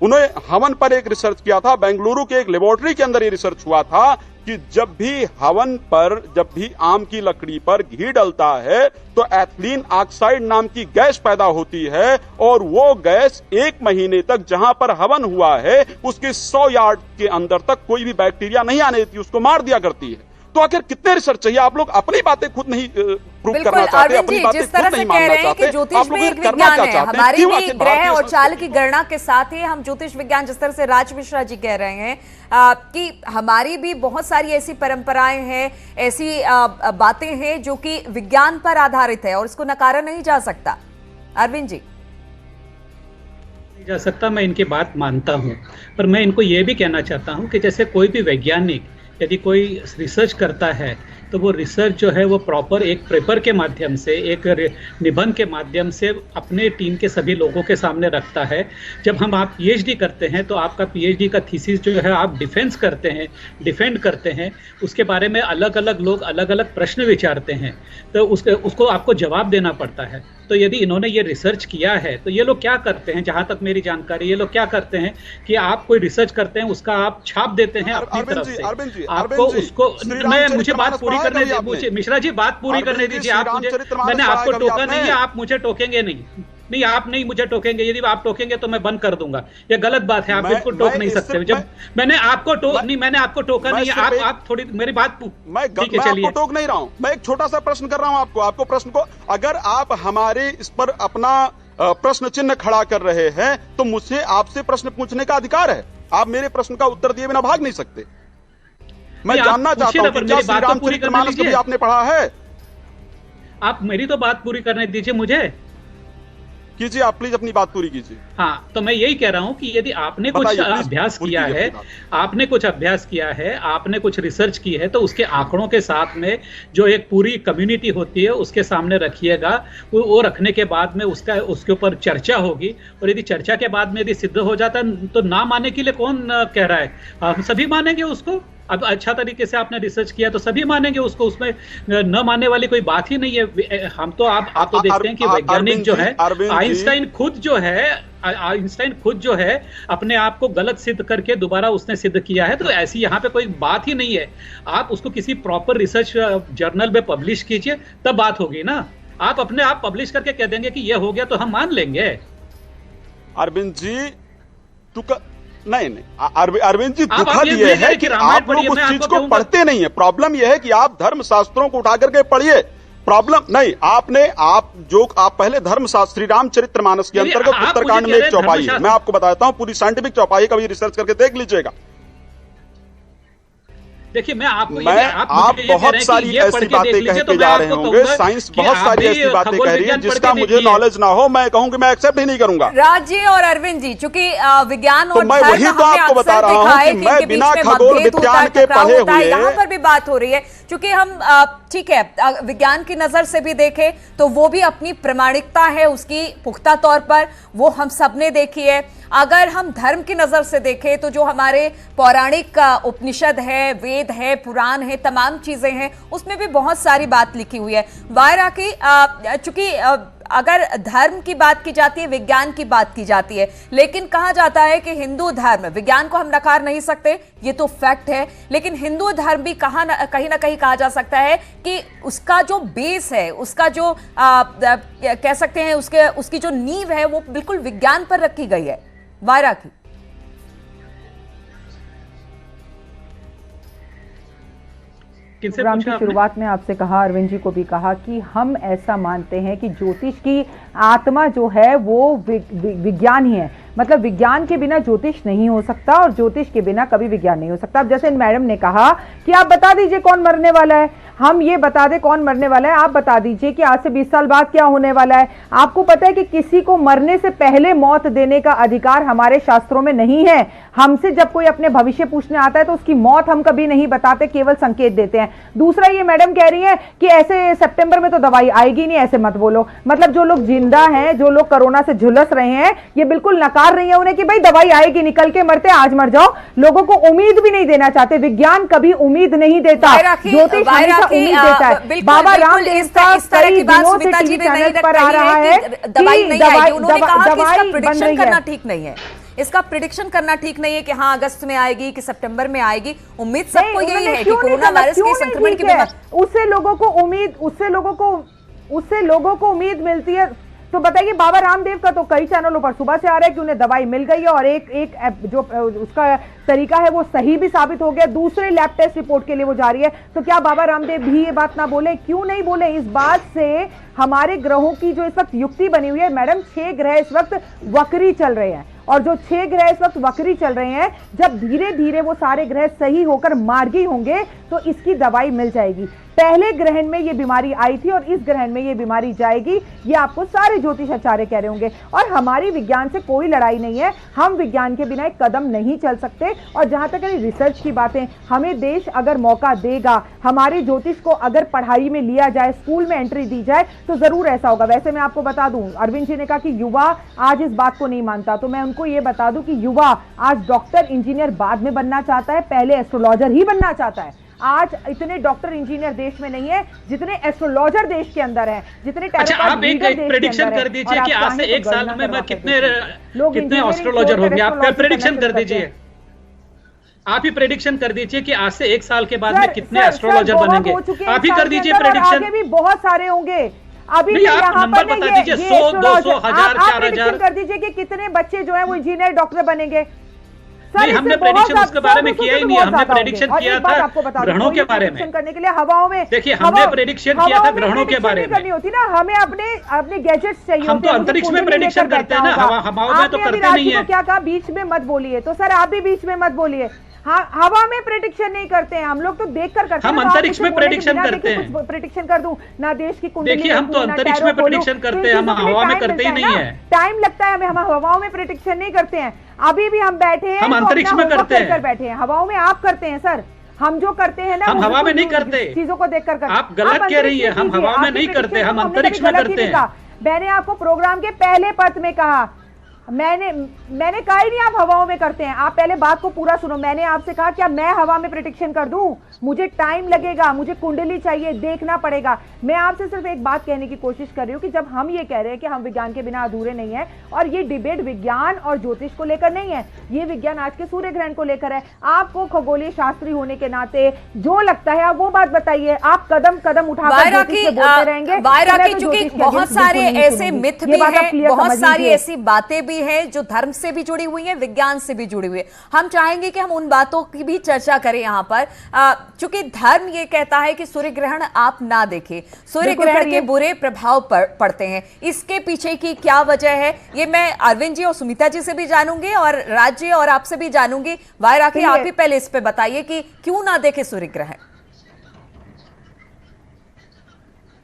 उन्होंने हवन पर एक रिसर्च किया था, बेंगलुरु के एक लेबोरेटरी के अंदर ये रिसर्च हुआ था कि जब भी हवन पर, जब भी आम की लकड़ी पर घी डलता है तो एथिलीन ऑक्साइड नाम की गैस पैदा होती है, और वो गैस 1 महीने तक जहां पर हवन हुआ है उसके 100 यार्ड के अंदर तक कोई भी बैक्टीरिया नहीं आने देती, उसको मार दिया करती है। तो आखिर कितने रिसर्च चाहिए? आप लोग अपनी बातें खुद नहीं प्रूव करना चाहते, अपनी बातें खुद नहीं मानना चाहते, ज्योतिष में एक विज्ञान है, हमारी भी ग्रह और चाल की गणना के साथ ही हम ज्योतिष विज्ञान, जिस तरह से राज मिश्रा जी कह रहे हैं कि हमारी भी बहुत सारी ऐसी परंपराएं हैं, ऐसी बातें हैं जो कि विज्ञान पर आधारित है और इसको नकारा नहीं जा सकता। अरविंद जी। नहीं जा सकता, मैं इनकी बात मानता हूं, पर मैं इनको यह भी कहना चाहता हूं कि जैसे कोई भी वैज्ञानिक यदि कोई रिसर्च करता है तो वो रिसर्च जो है वो प्रॉपर एक पेपर के माध्यम से, एक निबंध के माध्यम से अपने टीम के सभी लोगों के सामने रखता है। जब आप पीएचडी करते हैं तो आपका पीएचडी का थीसिस जो है आप डिफेंस करते हैं, डिफेंड करते हैं, उसके बारे में अलग अलग लोग अलग अलग प्रश्न विचारते हैं, तो उसको आपको जवाब देना पड़ता है। तो यदि इन्होंने ये रिसर्च किया है तो ये लोग क्या करते हैं, जहां तक मेरी जानकारी, ये लोग क्या करते हैं कि आप कोई रिसर्च करते हैं उसका आप छाप देते हैं अपनी तरफ से, आपको उसको मुझे बात पूरी करने दीजिए मिश्रा जी, बात पूरी करने दीजिए। आप मुझे, मैंने आपको टोका नहीं है, आप मुझे टोकेंगे नहीं, आप नहीं मुझे टोकेंगे। यदि आप टोकेंगे तो मैं बंद कर दूंगा, ये गलत बात है, आप बिल्कुल टोक नहीं सकते। जब मैंने आपको टोका नहीं है, आप थोड़ी मेरी बात, मैं आपको टोक नहीं रहा हूं, मैं एक छोटा सा प्रश्न कर रहा हूं आपको प्रश्न को, अगर आप हमारे इस पर अपना प्रश्न चिन्ह खड़ा कर रहे हैं तो मुझसे आपसे प्रश्न पूछने का अधिकार है। आप मेरे प्रश्न का उत्तर दिए बिना भाग नहीं सकते। मैं जानना चाहता हूं कि क्या श्री रामचरितमानस कभी आपने पढ़ा है? आप मेरी तो बात पूरी करने दीजिए मुझे। कीजिए, आप प्लीज अपनी बात पूरी कीजिए। हाँ, तो मैं यही कह रहा हूं कि यदि आपने कुछ अभ्यास किया है, आपने कुछ अभ्यास किया है, आपने कुछ रिसर्च की है, तो उसके आंकड़ों के साथ में जो एक पूरी कम्युनिटी होती है उसके सामने रखिएगा। वो रखने के बाद में उसके ऊपर चर्चा होगी, और यदि चर्चा के बाद में यदि सिद्ध हो जाता है तो ना मानने के लिए कौन कह रहा है, हम सभी मानेंगे उसको। अब अच्छा तरीके से आपने रिसर्च किया तो सभी मानेंगे उसको, उसमें न मानने वाली कोई बात ही नहीं है। हम तो आप तो देखते हैं कि वैज्ञानिक जो है आइंस्टाइन खुद जो है अपने आप को गलत सिद्ध करके दोबारा उसने सिद्ध किया है। तो ऐसी यहाँ पे कोई बात ही नहीं है। आप उसको किसी प्रॉपर रिसर्च जर्नल में पब्लिश कीजिए, तब बात होगी ना। आप अपने आप पब्लिश करके कह देंगे कि ये हो गया तो हम मान लेंगे। अरविंद जी नहीं, अरविंद जी, दुखद ये है कि आप लोग उस चीज को पढ़ते नहीं है। प्रॉब्लम यह है कि आप धर्म शास्त्रों को उठा करके पढ़िए। प्रॉब्लम नहीं, आप पहले धर्मशास्त्र श्री रामचरितमानस के अंतर्गत उत्तरकांड में एक चौपाई है, मैं आपको बताता हूं, पूरी साइंटिफिक चौपाई का भी रिसर्च करके देख लीजिएगा। देखिए, आप बहुत सारी ऐसी बातें कह के जा रहे होंगे, साइंस बहुत सारी ऐसी बातें कह रही है जिसका मुझे नॉलेज ना हो, मैं कहूँ कि मैं एक्सेप्ट ही नहीं करूंगा। राज जी और अरविंद जी, चूंकि विज्ञान और मैं वही तो आपको बता रहा हूँ कि मैं बिना खगोल विज्ञान के पढ़े हुए, यहाँ पर भी बात हो रही है। चूंकि हम ठीक है, विज्ञान की नजर से भी देखें तो वो भी अपनी प्रामाणिकता है उसकी पुख्ता तौर पर, वो हम सबने देखी है। अगर हम धर्म की नजर से देखें तो जो हमारे पौराणिक उपनिषद है, वेद है, पुराण है, तमाम चीजें हैं, उसमें भी बहुत सारी बात लिखी हुई है। वायरा की चूंकि अगर धर्म की बात की जाती है, विज्ञान की बात की जाती है, लेकिन कहा जाता है कि हिंदू धर्म, विज्ञान को हम नकार नहीं सकते, ये तो फैक्ट है, लेकिन हिंदू धर्म भी कहीं ना कहीं कहा जा सकता है कि उसका जो बेस है, उसका जो कह सकते हैं उसकी जो नींव है वो बिल्कुल विज्ञान पर रखी गई है। वायरा की प्रोग्राम की शुरुआत में आपसे कहा, अरविंद जी को भी कहा कि हम ऐसा मानते हैं कि ज्योतिष की आत्मा जो है वो विज्ञान ही है। मतलब विज्ञान के बिना ज्योतिष नहीं हो सकता और ज्योतिष के बिना कभी विज्ञान नहीं हो सकता। अब जैसे मैडम ने कहा कि आप बता दीजिए कौन मरने वाला है, हम ये बता दें कौन मरने वाला है, आप बता दीजिए कि आज से 20 साल बाद क्या होने वाला है। आपको पता है कि किसी को मरने से पहले मौत देने का अधिकार हमारे शास्त्रों में नहीं है। हमसे जब कोई अपने भविष्य पूछने आता है तो उसकी मौत हम कभी नहीं बताते, केवल संकेत देते हैं। दूसरा, ये मैडम कह रही है कि ऐसे सितंबर में तो दवाई आएगी नहीं, ऐसे मत बोलो। मतलब जो लोग जिंदा हैं, जो लोग कोरोना से झुलस रहे हैं, ये बिल्कुल नकार रही है उन्हें कि भाई दवाई आएगी, निकल के मरते आज मर जाओ। लोगों को उम्मीद भी नहीं देना चाहते। विज्ञान कभी उम्मीद नहीं देता, ज्योतिष हमेशा उम्मीद देता है। बाबा रामदेव का कई दिनों से टीवी चैनल पर आ रहा है कि दवाई बन रही है। ठीक नहीं है, इसका प्रिडिक्शन करना ठीक नहीं है कि हाँ अगस्त में आएगी कि सितंबर में आएगी। उम्मीद सबको यही है कि कोरोना वायरस के संक्रमण की उससे लोगों को उम्मीद मिलती है। तो बताइए, बाबा रामदेव का तो कई चैनलों पर सुबह से आ रहा है कि उन्हें दवाई मिल गई है और एक जो उसका तरीका है वो सही भी साबित हो गया। दूसरे लैब टेस्ट रिपोर्ट के लिए वो जा रही है। तो क्या बाबा रामदेव भी ये बात ना बोले? क्यों नहीं बोले? इस बात से हमारे ग्रहों की जो इस वक्त युक्ति बनी हुई है मैडम, 6 ग्रह इस वक्त वक्री चल रहे हैं, और जो 6 ग्रह इस वक्त वक्री चल रहे हैं, जब धीरे धीरे वो सारे ग्रह सही होकर मार्गी होंगे तो इसकी दवाई मिल जाएगी। पहले ग्रहण में ये बीमारी आई थी और इस ग्रहण में ये बीमारी जाएगी, ये आपको सारे ज्योतिष आचार्य कह रहे होंगे। और हमारी विज्ञान से कोई लड़ाई नहीं है, हम विज्ञान के बिना एक कदम नहीं चल सकते। और जहां तक रिसर्च की बातें, हमें देश अगर मौका देगा, हमारे ज्योतिष को अगर पढ़ाई में लिया जाए, स्कूल में एंट्री दी जाए, तो जरूर ऐसा होगा। वैसे मैं आपको बता दूं, अरविंद जी ने कहा कि युवा आज इस बात को नहीं मानता, तो मैं उनको ये बता दूं कि युवा आज डॉक्टर इंजीनियर बाद में बनना चाहता है, पहले एस्ट्रोलॉजर ही बनना चाहता है। आज इतने डॉक्टर इंजीनियर देश में नहीं है जितने एस्ट्रोलॉजर देश के अंदर हैं, जितने अच्छा, आप एक प्रेडिक्शन कर दीजिए कि आज से एक साल में कितने एस्ट्रोलॉजर होंगे। आप प्रेडिक्शन कर दीजिए, आप ही प्रेडिक्शन कर दीजिए कि आज से एक साल के बाद में कितने एस्ट्रोलॉजर बनेंगे। आप ही कर दीजिए प्रेडिक्शन। आगे भी बहुत सारे होंगे। अभी नहीं, आप नंबर बता दीजिए, 100, 200, 1000, 4000 कर दीजिए कि कितने बच्चे जो है वो इंजीनियर डॉक्टर बनेंगे। नहीं, हमने प्रेडिक्शन उसके बारे में किया ही नहीं। हमने प्रेडिक्शन किया था ग्रहणों के बारे में करने के लिए हवाओं में। देखिए, हमने प्रेडिक्शन किया था ग्रहणों के बारे में। करनी होती ना, हमें अपने गैजेट्स चाहिए। हम तो अंतरिक्ष में प्रेडिक्शन करते हैं ना, हवाओं में तो करते नहीं है। क्या कहा, बीच में मत बोलिए। तो सर आप भी बीच में मत बोलिए। हाँ, हवा में प्रेडिक्शन नहीं करते हैं हम लोग, तो देखकर करते हैं। हम अंतरिक्ष में प्रेडिक्शन करते हैं। प्रेडिक्शन कर दूं ना, देश की कुंडली। देखिए, हम तो अंतरिक्ष में प्रेडिक्शन करते हैं, हम हवा में करते ही नहीं है। टाइम लगता है हमें, हम हवाओं में प्रेडिक्शन नहीं करते हैं। अभी भी हम बैठे हैं, हम अंतरिक्ष में करते हैं, बैठे हैं। हवाओं में आप करते हैं सर, हम जो करते हैं ना, हम हवा में नहीं करते। चीजों को देखकर करते। आप गलत कह रही है, हम हवा में नहीं करते, हम अंतरिक्ष में करते हैं। मैंने आपको प्रोग्राम के पहले पद में कहा, मैंने कहा ही नहीं आप हवाओं में करते हैं। आप पहले बात को पूरा सुनो। मैंने आपसे कहा क्या मैं हवा में प्रेडिक्शन कर दूं? मुझे टाइम लगेगा, मुझे कुंडली चाहिए, देखना पड़ेगा। मैं आपसे सिर्फ एक बात कहने की कोशिश कर रही हूं कि जब हम ये कह रहे हैं कि हम विज्ञान के बिना अधूरे नहीं है, और ये डिबेट विज्ञान और ज्योतिष को लेकर नहीं है, ये विज्ञान आज के सूर्य ग्रहण को लेकर है। आपको खगोलीय शास्त्री होने के नाते जो लगता है आप वो बात बताइए। आप कदम कदम उठाकर ज्योतिष से बोलते रहेंगे। चूंकि बहुत सारे ऐसे मिथ भी हैं, बहुत सारी ऐसी बातें भी है जो धर्म से भी जुड़ी हुई है, विज्ञान से भी जुड़ी हुई है। हम चाहेंगे कि हम उन बातों की भी चर्चा करें यहाँ पर। चूंकि धर्म ये कहता है कि सूर्य ग्रहण आप ना देखें, सूर्य ग्रहण के बुरे प्रभाव पड़ते हैं। इसके पीछे की क्या वजह है, ये मैं अरविंद जी और सुमिता जी से भी जानूंगी और राज जी और आपसे भी जानूंगी। वाय राखी, आप ही पहले इस पे बताइए कि क्यों ना देखे सूर्य ग्रहण।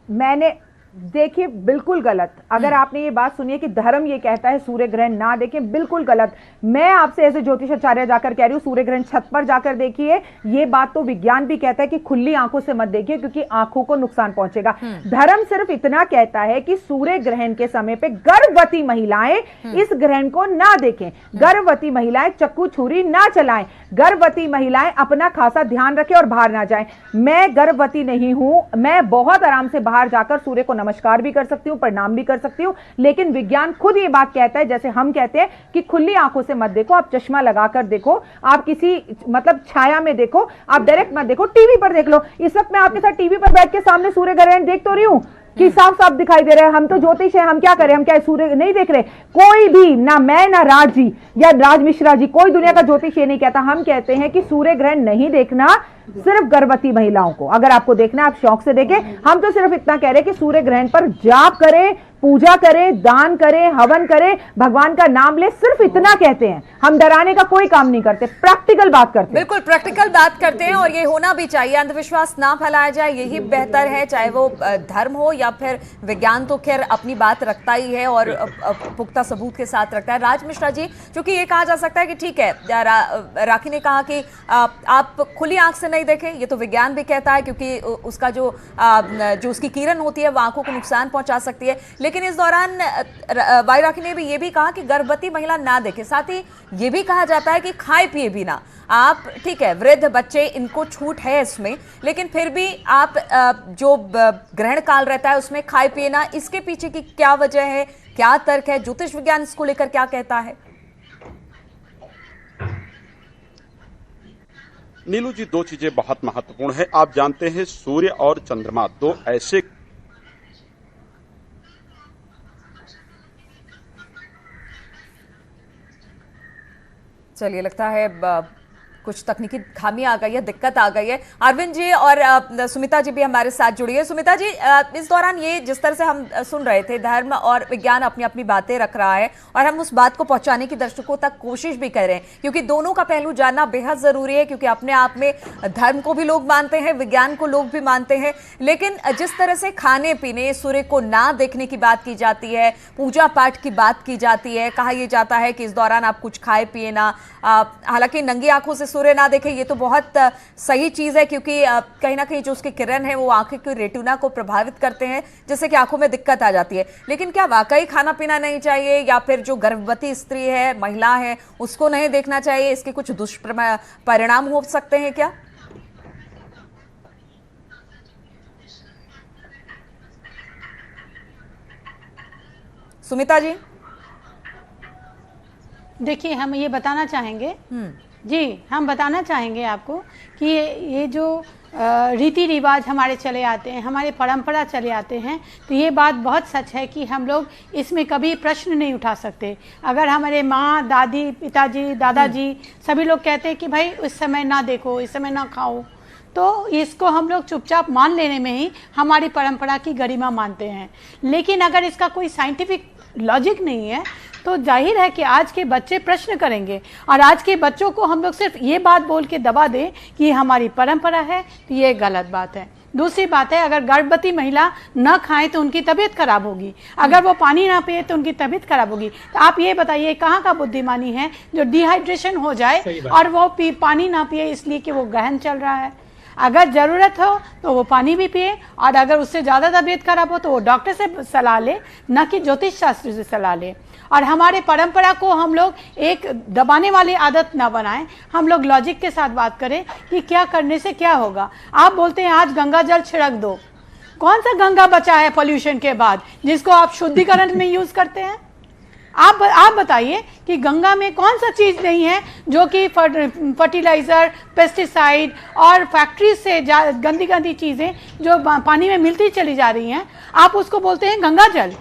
मैंने देखिए, बिल्कुल गलत। अगर आपने ये बात सुनी है कि धर्म ये कहता है सूर्य ग्रहण ना देखें, बिल्कुल गलत। मैं आपसे ऐसे ज्योतिषाचार्य जाकर कह रही हूँ, सूर्य ग्रहण छत पर जाकर देखिए। ये बात तो विज्ञान भी कहता है कि खुली आंखों से मत देखिए, क्योंकि आंखों को नुकसान पहुंचेगा। धर्म सिर्फ इतना कहता है कि सूर्य ग्रहण के समय पे गर्भवती महिलाएं इस ग्रहण को ना देखें, गर्भवती महिलाएं चक्कू छुरी ना चलाएं, गर्भवती महिलाएं अपना खासा ध्यान रखें और बाहर ना जाएं। मैं गर्भवती नहीं हूं, मैं बहुत आराम से बाहर जाकर सूर्य को नमस्कार भी कर सकती हूं, प्रणाम भी कर सकती हूं। लेकिन विज्ञान खुद ये बात कहता है, जैसे हम कहते हैं कि खुली आंखों से मत देखो, आप चश्मा लगाकर देखो, आप किसी मतलब छाया में देखो, आप डायरेक्ट मत देखो, टीवी पर देख लो। इस वक्त मैं आपके साथ टीवी पर बैठ के सामने सूर्य ग्रहण देख तो रही हूं कि साफ साफ दिखाई दे रहा है। हम तो ज्योतिष है, हम क्या करें, हम क्या सूर्य नहीं देख रहे? कोई भी, ना मैं ना राज जी या राज मिश्रा जी, कोई दुनिया का ज्योतिष ये नहीं कहता। हम कहते हैं कि सूर्य ग्रहण नहीं देखना सिर्फ गर्भवती महिलाओं को। अगर आपको देखना आप शौक से देखें। हम तो सिर्फ इतना कह रहे हैं कि सूर्य ग्रहण पर जाप करें, पूजा करें, दान करें, हवन करें, भगवान का नाम ले, सिर्फ इतना कहते हैं। हम डराने का कोई काम नहीं करते, प्रैक्टिकल बात करते हैं। बिल्कुल प्रैक्टिकल बात करते हैं और ये होना भी चाहिए। अंधविश्वास ना फैलाया जाए, यही बेहतर है, चाहे वो धर्म हो या फिर विज्ञान। तो खैर अपनी बात रखता ही है और पुख्ता सबूत के साथ रखता है। राज मिश्रा जी, क्योंकि ये कहा जा सकता है कि ठीक है, राखी ने कहा कि आप खुली आंख से नहीं देखें, ये तो विज्ञान भी कहता है, क्योंकि उसका जो उसकी किरण होती है वो आंखों को नुकसान पहुंचा सकती है। लेकिन इस दौरान वाय राखी ने भी ये भी कहा कि गर्भवती महिला ना देखे। साथ ही ये भी कहा जाता है कि खाए पिए भी ना। आप ठीक है, वृद्ध बच्चे, इनको छूट है इसमें, लेकिन फिर भी आप जो ग्रहण काल रहता है उसमें खाए पिए ना, इसके पीछे की क्या वजह है, क्या तर्क है, ज्योतिष विज्ञान इसको लेकर क्या कहता है? नीलू जी, दो चीजें बहुत महत्वपूर्ण है। आप जानते हैं सूर्य और चंद्रमा दो ऐसे चलिए, लगता है कुछ तकनीकी खामी आ गई है, दिक्कत आ गई है। अरविंद जी और सुमिता जी भी हमारे साथ जुड़ी है। सुमिता जी, इस दौरान ये जिस तरह से हम सुन रहे थे, धर्म और विज्ञान अपनी अपनी बातें रख रहा है और हम उस बात को पहुंचाने की दर्शकों तक कोशिश भी कर रहे हैं, क्योंकि दोनों का पहलू जानना बेहद जरूरी है, क्योंकि अपने आप में धर्म को भी लोग मानते हैं, विज्ञान को लोग भी मानते हैं। लेकिन जिस तरह से खाने पीने, सूर्य को ना देखने की बात की जाती है, पूजा पाठ की बात की जाती है, कहा यह जाता है कि इस दौरान आप कुछ खाए पिए ना, हालांकि नंगी आंखों से सूर्य ना देखें, ये तो बहुत सही चीज है, क्योंकि कहीं ना कहीं जो उसके किरण है वो आंखें की रेटिना को प्रभावित करते हैं, जिससे कि आंखों में दिक्कत आ जाती है। लेकिन क्या वाकई खाना पीना नहीं चाहिए, या फिर जो गर्भवती स्त्री है, महिला है, उसको नहीं देखना चाहिए? इसके कुछ दुष्परिणाम हो सकते हैं क्या? सुमिता जी, देखिए, हम ये बताना चाहेंगे जी, हम बताना चाहेंगे आपको कि ये जो रीति रिवाज हमारे चले आते हैं, हमारे परंपरा चले आते हैं, तो ये बात बहुत सच है कि हम लोग इसमें कभी प्रश्न नहीं उठा सकते। अगर हमारे माँ, दादी, पिताजी, दादाजी सभी लोग कहते हैं कि भाई इस समय ना देखो, इस समय ना खाओ, तो इसको हम लोग चुपचाप मान लेने में ही हमारी परंपरा की गरिमा मानते हैं। लेकिन अगर इसका कोई साइंटिफिक लॉजिक नहीं है तो जाहिर है कि आज के बच्चे प्रश्न करेंगे, और आज के बच्चों को हम लोग सिर्फ ये बात बोल के दबा दें कि ये हमारी परंपरा है, तो ये गलत बात है। दूसरी बात है, अगर गर्भवती महिला न खाए तो उनकी तबीयत खराब होगी, अगर वो पानी ना पिए तो उनकी तबीयत खराब होगी। तो आप ये बताइए, कहाँ का बुद्धिमानी है जो डिहाइड्रेशन हो जाए और वो पानी ना पिए इसलिए कि वो गहन चल रहा है? अगर ज़रूरत हो तो वो पानी भी पिए, और अगर उससे ज़्यादा तबीयत खराब हो तो वो डॉक्टर से सलाह ले, न कि ज्योतिष शास्त्री से सलाह ले। और हमारे परंपरा को हम लोग एक दबाने वाली आदत ना बनाएं, हम लोग लॉजिक के साथ बात करें कि क्या करने से क्या होगा। आप बोलते हैं आज गंगा जल छिड़क दो, कौन सा गंगा बचा है पॉल्यूशन के बाद जिसको आप शुद्धिकरण में यूज़ करते हैं? आप बताइए कि गंगा में कौन सा चीज़ नहीं है जो कि फर्टिलाइज़र, पेस्टिसाइड और फैक्ट्री से गंदी गंदी चीज़ें जो पानी में मिलती चली जा रही हैं, आप उसको बोलते हैं गंगा जल?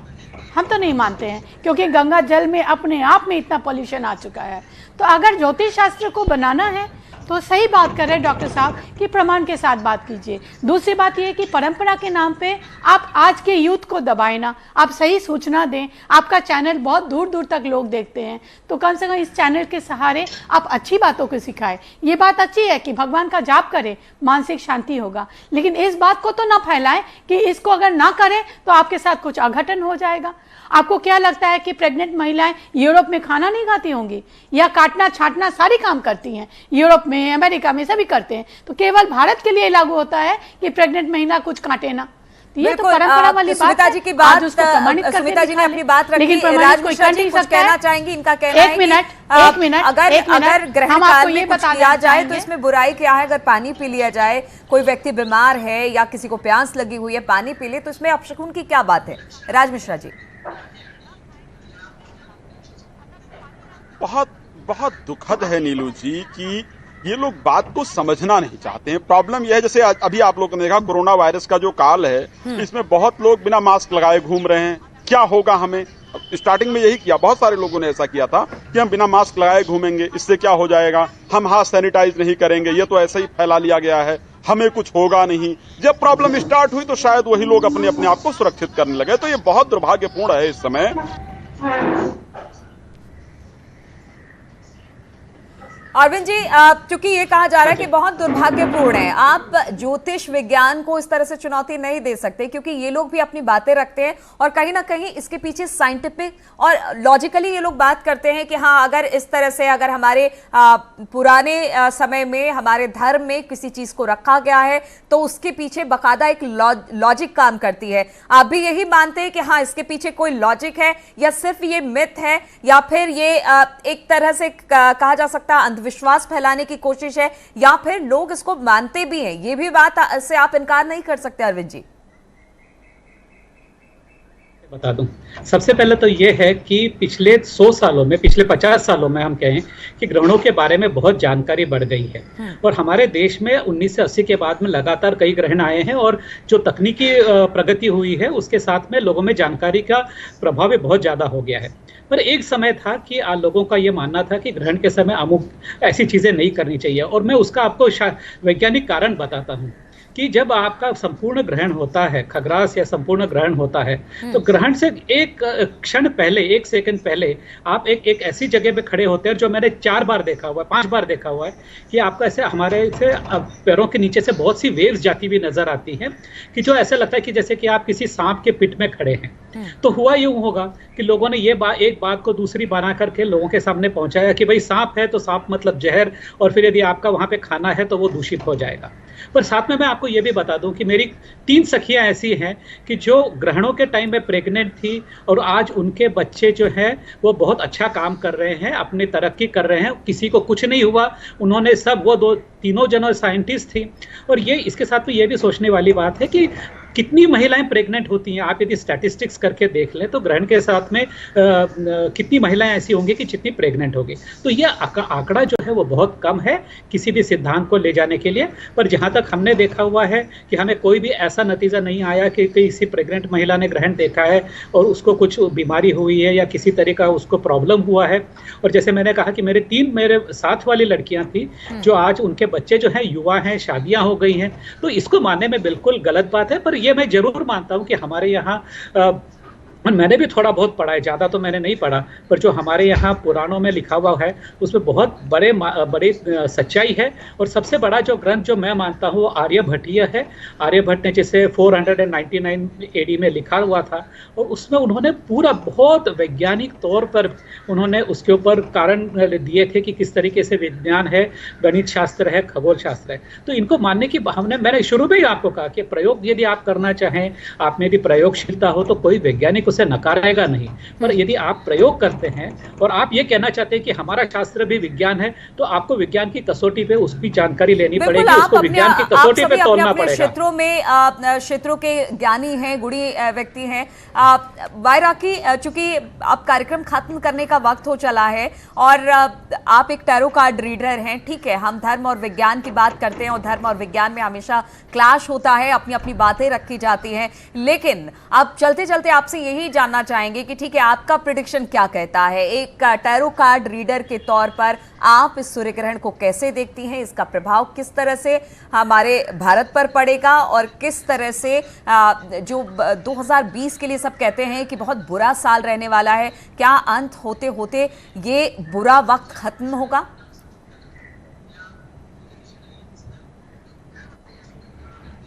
हम तो नहीं मानते हैं, क्योंकि गंगा जल में अपने आप में इतना पॉल्यूशन आ चुका है। तो अगर ज्योतिष शास्त्र को बनाना है तो सही बात कर रहे हैं डॉक्टर साहब कि प्रमाण के साथ बात कीजिए। दूसरी बात यह कि परंपरा के नाम पे आप आज के यूथ को दबाएं ना, आप सही सूचना दें। आपका चैनल बहुत दूर दूर तक लोग देखते हैं, तो कम से कम इस चैनल के सहारे आप अच्छी बातों को सिखाएं। ये बात अच्छी है कि भगवान का जाप करें, मानसिक शांति होगा, लेकिन इस बात को तो ना फैलाएं कि इसको अगर ना करें तो आपके साथ कुछ अघटन हो जाएगा। आपको क्या लगता है कि प्रेग्नेंट महिलाएं यूरोप में खाना नहीं खाती होंगी, या काटना छाटना सारी काम करती हैं? यूरोप में, अमेरिका में सभी करते हैं, तो केवल भारत के लिए लागू होता है कि प्रेग्नेंट महिला कुछ काटे ना? ये तो परंपरा वाली बात सुमिता है। जी की बात, सुमिता जी ने अपनी बात रखी, राजमिश्रा जी कुछ कहना चाहेंगी? इनका कहना है अगर ग्रहण काल में कुछ किया जाए तो इसमें बुराई क्या है? अगर पानी पी लिया जाए, कोई व्यक्ति बीमार है या किसी को प्यास लगी हुई है, पानी पी ले, तो इसमें अपशकुन की क्या बात है? राजमिश्रा जी। बहुत बहुत दुखद है नीलू जी कि ये लोग बात को समझना नहीं चाहते हैं। प्रॉब्लम यह है, जैसे अभी आप लोगों ने देखा कोरोना वायरस का जो काल है, इसमें बहुत लोग बिना मास्क लगाए घूम रहे हैं। क्या होगा हमें? स्टार्टिंग में यही किया, बहुत सारे लोगों ने ऐसा किया था कि हम बिना मास्क लगाए घूमेंगे, इससे क्या हो जाएगा, हम हाथ सैनिटाइज नहीं करेंगे, ये तो ऐसे ही फैला लिया गया है, हमें कुछ होगा नहीं। जब प्रॉब्लम स्टार्ट हुई तो शायद वही लोग अपने आप को सुरक्षित करने लगे। तो ये बहुत दुर्भाग्यपूर्ण है इस समय। अरविंद जी, क्योंकि ये कहा जा रहा है कि बहुत दुर्भाग्यपूर्ण है, आप ज्योतिष विज्ञान को इस तरह से चुनौती नहीं दे सकते, क्योंकि ये लोग भी अपनी बातें रखते हैं और कहीं ना कहीं इसके पीछे साइंटिफिक और लॉजिकली ये लोग बात करते हैं कि हाँ, अगर इस तरह से अगर हमारे पुराने समय में हमारे धर्म में किसी चीज को रखा गया है तो उसके पीछे बकायदा एक लॉजिक काम करती है। आप भी यही मानते हैं कि हाँ, इसके पीछे कोई लॉजिक है, या सिर्फ ये मिथ है, या फिर ये एक तरह से कहा जा सकता है विश्वास फैलाने की कोशिश है, या फिर लोग इसको मानते भी हैं? ये भी बात से आप इनकार नहीं कर सकते अरविंद जी। बता दूं। सबसे पहले तो ये है कि पिछले 100 सालों में, पिछले 50 सालों में हम कहें कि ग्रहणों के बारे में बहुत जानकारी बढ़ गई है और हमारे देश में 1980 के बाद में लगातार कई ग्रहण आए हैं और जो तकनीकी प्रगति हुई है उसके साथ में लोगों में जानकारी का प्रभाव भी बहुत ज़्यादा हो गया है। पर एक समय था कि लोगों का ये मानना था कि ग्रहण के समय अमुक ऐसी चीज़ें नहीं करनी चाहिए और मैं उसका आपको वैज्ञानिक कारण बताता हूँ कि जब आपका संपूर्ण ग्रहण होता है, खग्रास या संपूर्ण ग्रहण होता है, तो ग्रहण से एक क्षण पहले, 1 सेकंड पहले आप एक ऐसी जगह पे खड़े होते हैं जो मैंने 4 बार देखा हुआ है, 5 बार देखा हुआ है कि आपका ऐसे हमारे से पैरों के नीचे से बहुत सी वेव्स जाती हुई नजर आती हैं कि जो ऐसा लगता है कि जैसे कि आप किसी सांप के पिट में खड़े हैं। तो हुआ यूं होगा कि लोगों ने ये एक बात को दूसरी बना करके लोगों के सामने पहुंचाया कि भाई सांप है तो सांप मतलब जहर, और फिर यदि आपका वहां पे खाना है तो वो दूषित हो जाएगा। पर साथ में मैं आपको ये भी बता दूं कि मेरी 3 सखियां ऐसी हैं कि जो ग्रहणों के टाइम में प्रेग्नेंट थी और आज उनके बच्चे जो हैं वो बहुत अच्छा काम कर रहे हैं, अपनी तरक्की कर रहे हैं, किसी को कुछ नहीं हुआ। उन्होंने सब, वो तीनों जनों साइंटिस्ट थी। और ये इसके साथ में ये भी सोचने वाली बात है कि कितनी महिलाएं प्रेग्नेंट होती हैं। आप यदि स्टैटिस्टिक्स करके देख लें तो ग्रहण के साथ में कितनी महिलाएं ऐसी होंगी कि जितनी प्रेग्नेंट होगी। तो ये आंकड़ा जो है वो बहुत कम है किसी भी सिद्धांत को ले जाने के लिए। पर जहां तक हमने देखा हुआ है कि हमें कोई भी ऐसा नतीजा नहीं आया कि किसी प्रेग्नेंट महिला ने ग्रहण देखा है और उसको कुछ बीमारी हुई है या किसी तरह का उसको प्रॉब्लम हुआ है। और जैसे मैंने कहा कि मेरे साथ वाली लड़कियां थी जो आज उनके बच्चे जो हैं युवा हैं, शादियां हो गई हैं। तो इसको मानने में बिल्कुल गलत बात है। पर ये मैं जरूर मानता हूं कि हमारे यहाँ मैंने भी थोड़ा बहुत पढ़ा है, ज़्यादा तो मैंने नहीं पढ़ा, पर जो हमारे यहाँ पुराणों में लिखा हुआ है उसमें बहुत बड़े सच्चाई है। और सबसे बड़ा जो ग्रंथ जो मैं मानता हूँ वो आर्यभट्टीय है। आर्यभट्ट ने जिसे 499 AD में लिखा हुआ था और उसमें उन्होंने पूरा बहुत वैज्ञानिक तौर पर उन्होंने उसके ऊपर कारण दिए थे कि किस तरीके से विज्ञान है, गणित शास्त्र है, खगोल शास्त्र है। तो इनको मानने की मैंने शुरू में ही आपको कहा कि प्रयोग यदि आप करना चाहें, आप में यदि प्रयोगशीलता हो तो कोई वैज्ञानिक उसे नकारेगा नहीं। पर यदि आप प्रयोग करते हैं और आप ये कहना चाहते हैं कि हमारा शास्त्र भी विज्ञान है, तो आपको विज्ञान की कसौटी पे उसकी जानकारी लेनी पड़ेगी, उसको विज्ञान की कसौटी पे तोलना पड़ेगा। क्षेत्रों में क्षेत्रों के ज्ञानी हैं, गुणी व्यक्ति हैं। वाय राखी, चूंकि अब कार्यक्रम खत्म करने का वक्त हो चला है और आप एक टैरो कार्ड रीडर हैं, ठीक है, हम धर्म और विज्ञान की बात करते हैं और धर्म और विज्ञान में हमेशा क्लैश होता है, अपनी अपनी बातें रखी जाती हैं। लेकिन अब चलते चलते आपसे यही जानना चाहेंगे कि ठीक है, आपका प्रेडिक्शन क्या कहता है? एक टैरो कार्ड रीडर के तौर पर आप इस सूर्य ग्रहण को कैसे देखती हैं? इसका प्रभाव किस तरह से हमारे भारत पर पड़ेगा और किस तरह से जो 2020 के लिए सब कहते हैं कि बहुत बुरा साल रहने वाला है, क्या अंत होते होते ये बुरा वक्त खत्म होगा?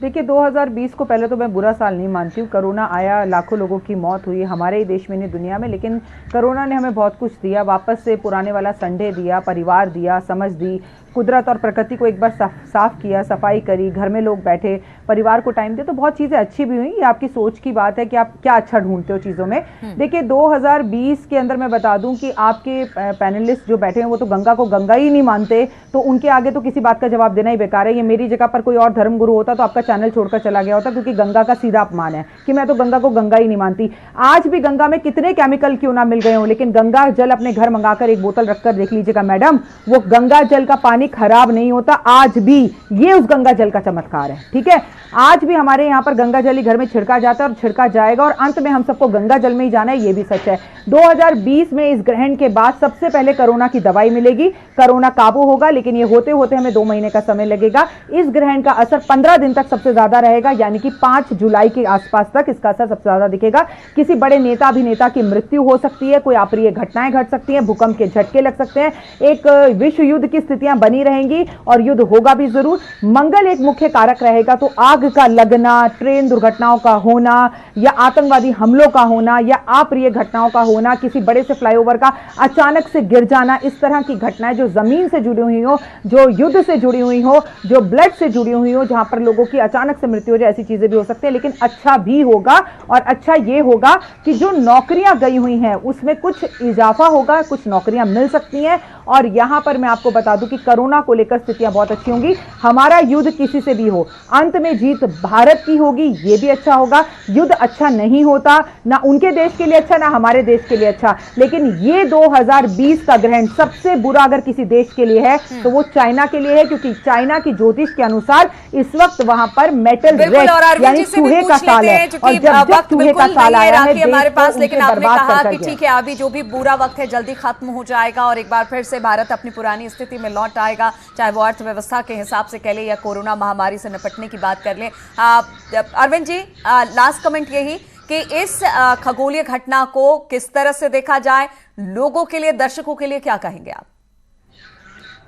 देखिए, 2020 को पहले तो मैं बुरा साल नहीं मानती हूँ। कोरोना आया, लाखों लोगों की मौत हुई हमारे ही देश में, नहीं दुनिया में, लेकिन कोरोना ने हमें बहुत कुछ दिया, वापस से पुराने वाला संडे दिया, परिवार दिया, समझ दी, कुदरत और प्रकृति को एक बार साफ किया, सफाई करी, घर में लोग बैठे, परिवार को टाइम दिया, तो बहुत चीज़ें अच्छी भी हुई। ये आपकी सोच की बात है कि आप क्या अच्छा ढूंढते हो चीज़ों में। देखिए, 2020 के अंदर मैं बता दूं कि आपके पैनलिस्ट जो बैठे हैं वो तो गंगा को गंगा ही नहीं मानते, तो उनके आगे तो किसी बात का जवाब देना ही बेकार है। ये मेरी जगह पर कोई और धर्मगुरु होता तो आपका चैनल छोड़कर चला गया होता, क्योंकि गंगा का सीधा अपमान है कि मैं तो गंगा को गंगा ही नहीं मानती। आज भी गंगा में कितने केमिकल क्यों ना मिल गए हों, लेकिन गंगा जल अपने घर मंगाकर एक बोतल रखकर देख लीजिएगा मैडम, वो गंगा जल का पानी खराब नहीं होता आज भी। ये उस गंगा जल का चमत्कार है, ठीक है। आज भी हमारे यहाँ पर गंगा जल ही घर में छिड़का जाता है और छिड़का जाएगा और अंत में हम सबको गंगा जल में ही जाना है, ये भी सच है। 2020 में इस ग्रहण के बाद सबसे पहले कोरोना की दवाई मिलेगी, कोरोना काबू होगा, लेकिन ये होते होते हमें 2 महीने का समय लगेगा। इस ग्रहण का असर 15 दिन तक सबसे ज्यादा रहेगा, यानी कि 5 जुलाई के आसपास तक इसका असर सबसे ज्यादा दिखेगा। किसी बड़े नेता अभिनेता की मृत्यु हो सकती है, कोई अप्रिय घटनाएं घट सकती हैं, भूकंप के झटके लग सकते हैं, एक विश्व युद्ध की स्थितियां बनी रहेंगी और युद्ध होगा भी जरूर। मंगल एक मुख्य कारक रहेगा, तो आग का लगना, ट्रेन दुर्घटनाओं का होना या आतंकवादी हमलों का होना या अप्रिय घटनाओं का होना, किसी बड़े से फ्लाईओवर का अचानक से गिर जाना, इस तरह की घटनाएं जो जमीन से जुड़ी हुई हो, जो युद्ध से जुड़ी हुई हो, जो ब्लड से जुड़ी हुई हो, जहां पर लोगों की अचानक से मृत्यु हो जाए, ऐसी चीजें भी हो सकती है। लेकिन अच्छा भी होगा, और अच्छा ये होगा कि जो नौकरियां गई हुई हैं उसमें कुछ इजाफा होगा, कुछ नौकरियां मिल सकती हैं और यहाँ पर मैं आपको बता दूं कि कोरोना को लेकर स्थितियां बहुत अच्छी होंगी। हमारा युद्ध किसी से भी हो, अंत में जीत भारत की होगी, ये भी अच्छा होगा। युद्ध अच्छा नहीं होता, ना उनके देश के लिए अच्छा, ना हमारे देश के लिए अच्छा, लेकिन ये 2020 का ग्रहण सबसे बुरा अगर किसी देश के लिए है तो वो चाइना के लिए है, क्योंकि चाइना की ज्योतिष के अनुसार इस वक्त वहां पर मेटल बिल्कुल, और अरविंद यानी जी से भी चूहे का पूछ साल लेते है, हैं, और क्योंकि जब वक्त चूहे का बिल्कुल साल नहीं है आया है राखी हमारे देश पास, को लेकिन उनसे आपने बर्बाद कहा कर कि गया। ठीक है अभी जो भी बुरा वक्त है जल्दी खत्म हो जाएगा और एक बार फिर से भारत अपनी पुरानी स्थिति में लौट आएगा, चाहे वो अर्थव्यवस्था के हिसाब से कह ले या कोरोना महामारी से निपटने की बात कर ले। अरविंद जी, लास्ट कमेंट यही कि इस खगोलीय घटना को किस तरह से देखा जाए, लोगों के लिए, दर्शकों के लिए क्या कहेंगे आप?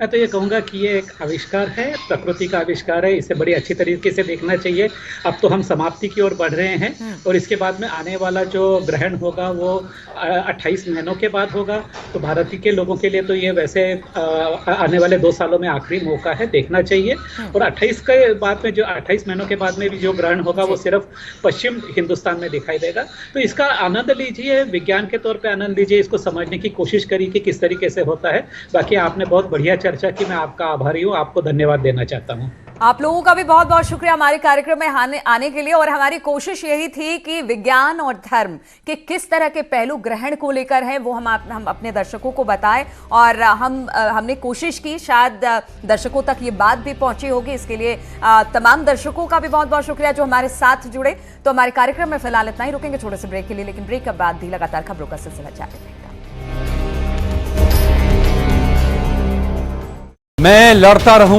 मैं तो ये कहूँगा कि ये एक आविष्कार है, प्रकृति का आविष्कार है, इसे बड़ी अच्छी तरीके से देखना चाहिए। अब तो हम समाप्ति की ओर बढ़ रहे हैं और इसके बाद में आने वाला जो ग्रहण होगा वो 28 महीनों के बाद होगा। तो भारत के लोगों के लिए तो ये वैसे आने वाले 2 सालों में आखिरी मौका है, देखना चाहिए। और 28 के बाद में जो 28 महीनों के बाद में भी जो ग्रहण होगा वो सिर्फ पश्चिम हिंदुस्तान में दिखाई देगा। तो इसका आनंद लीजिए, विज्ञान के तौर पर आनंद लीजिए, इसको समझने की कोशिश करिए कि किस तरीके से होता है। बाकी आपने बहुत बढ़िया चर्चा की, मैं आपका आभारी हूँ, आपको धन्यवाद देना चाहता हूँ। आप लोगों का भी बहुत बहुत शुक्रिया हमारे कार्यक्रम में आने के लिए। और हमारी कोशिश यही थी कि विज्ञान और धर्म के किस तरह के पहलू ग्रहण को लेकर हैं वो हम अपने दर्शकों को बताएं, और हमने कोशिश की, शायद दर्शकों तक ये बात भी पहुंची होगी। इसके लिए तमाम दर्शकों का भी बहुत बहुत शुक्रिया जो हमारे साथ जुड़े। तो हमारे कार्यक्रम में फिलहाल इतना ही, रुकेंगे छोटे से ब्रेक के लिए, लेकिन ब्रेक के बाद भी लगातार खबरों का सिलसिला जारी रहेगा। मैं लड़ता रहूं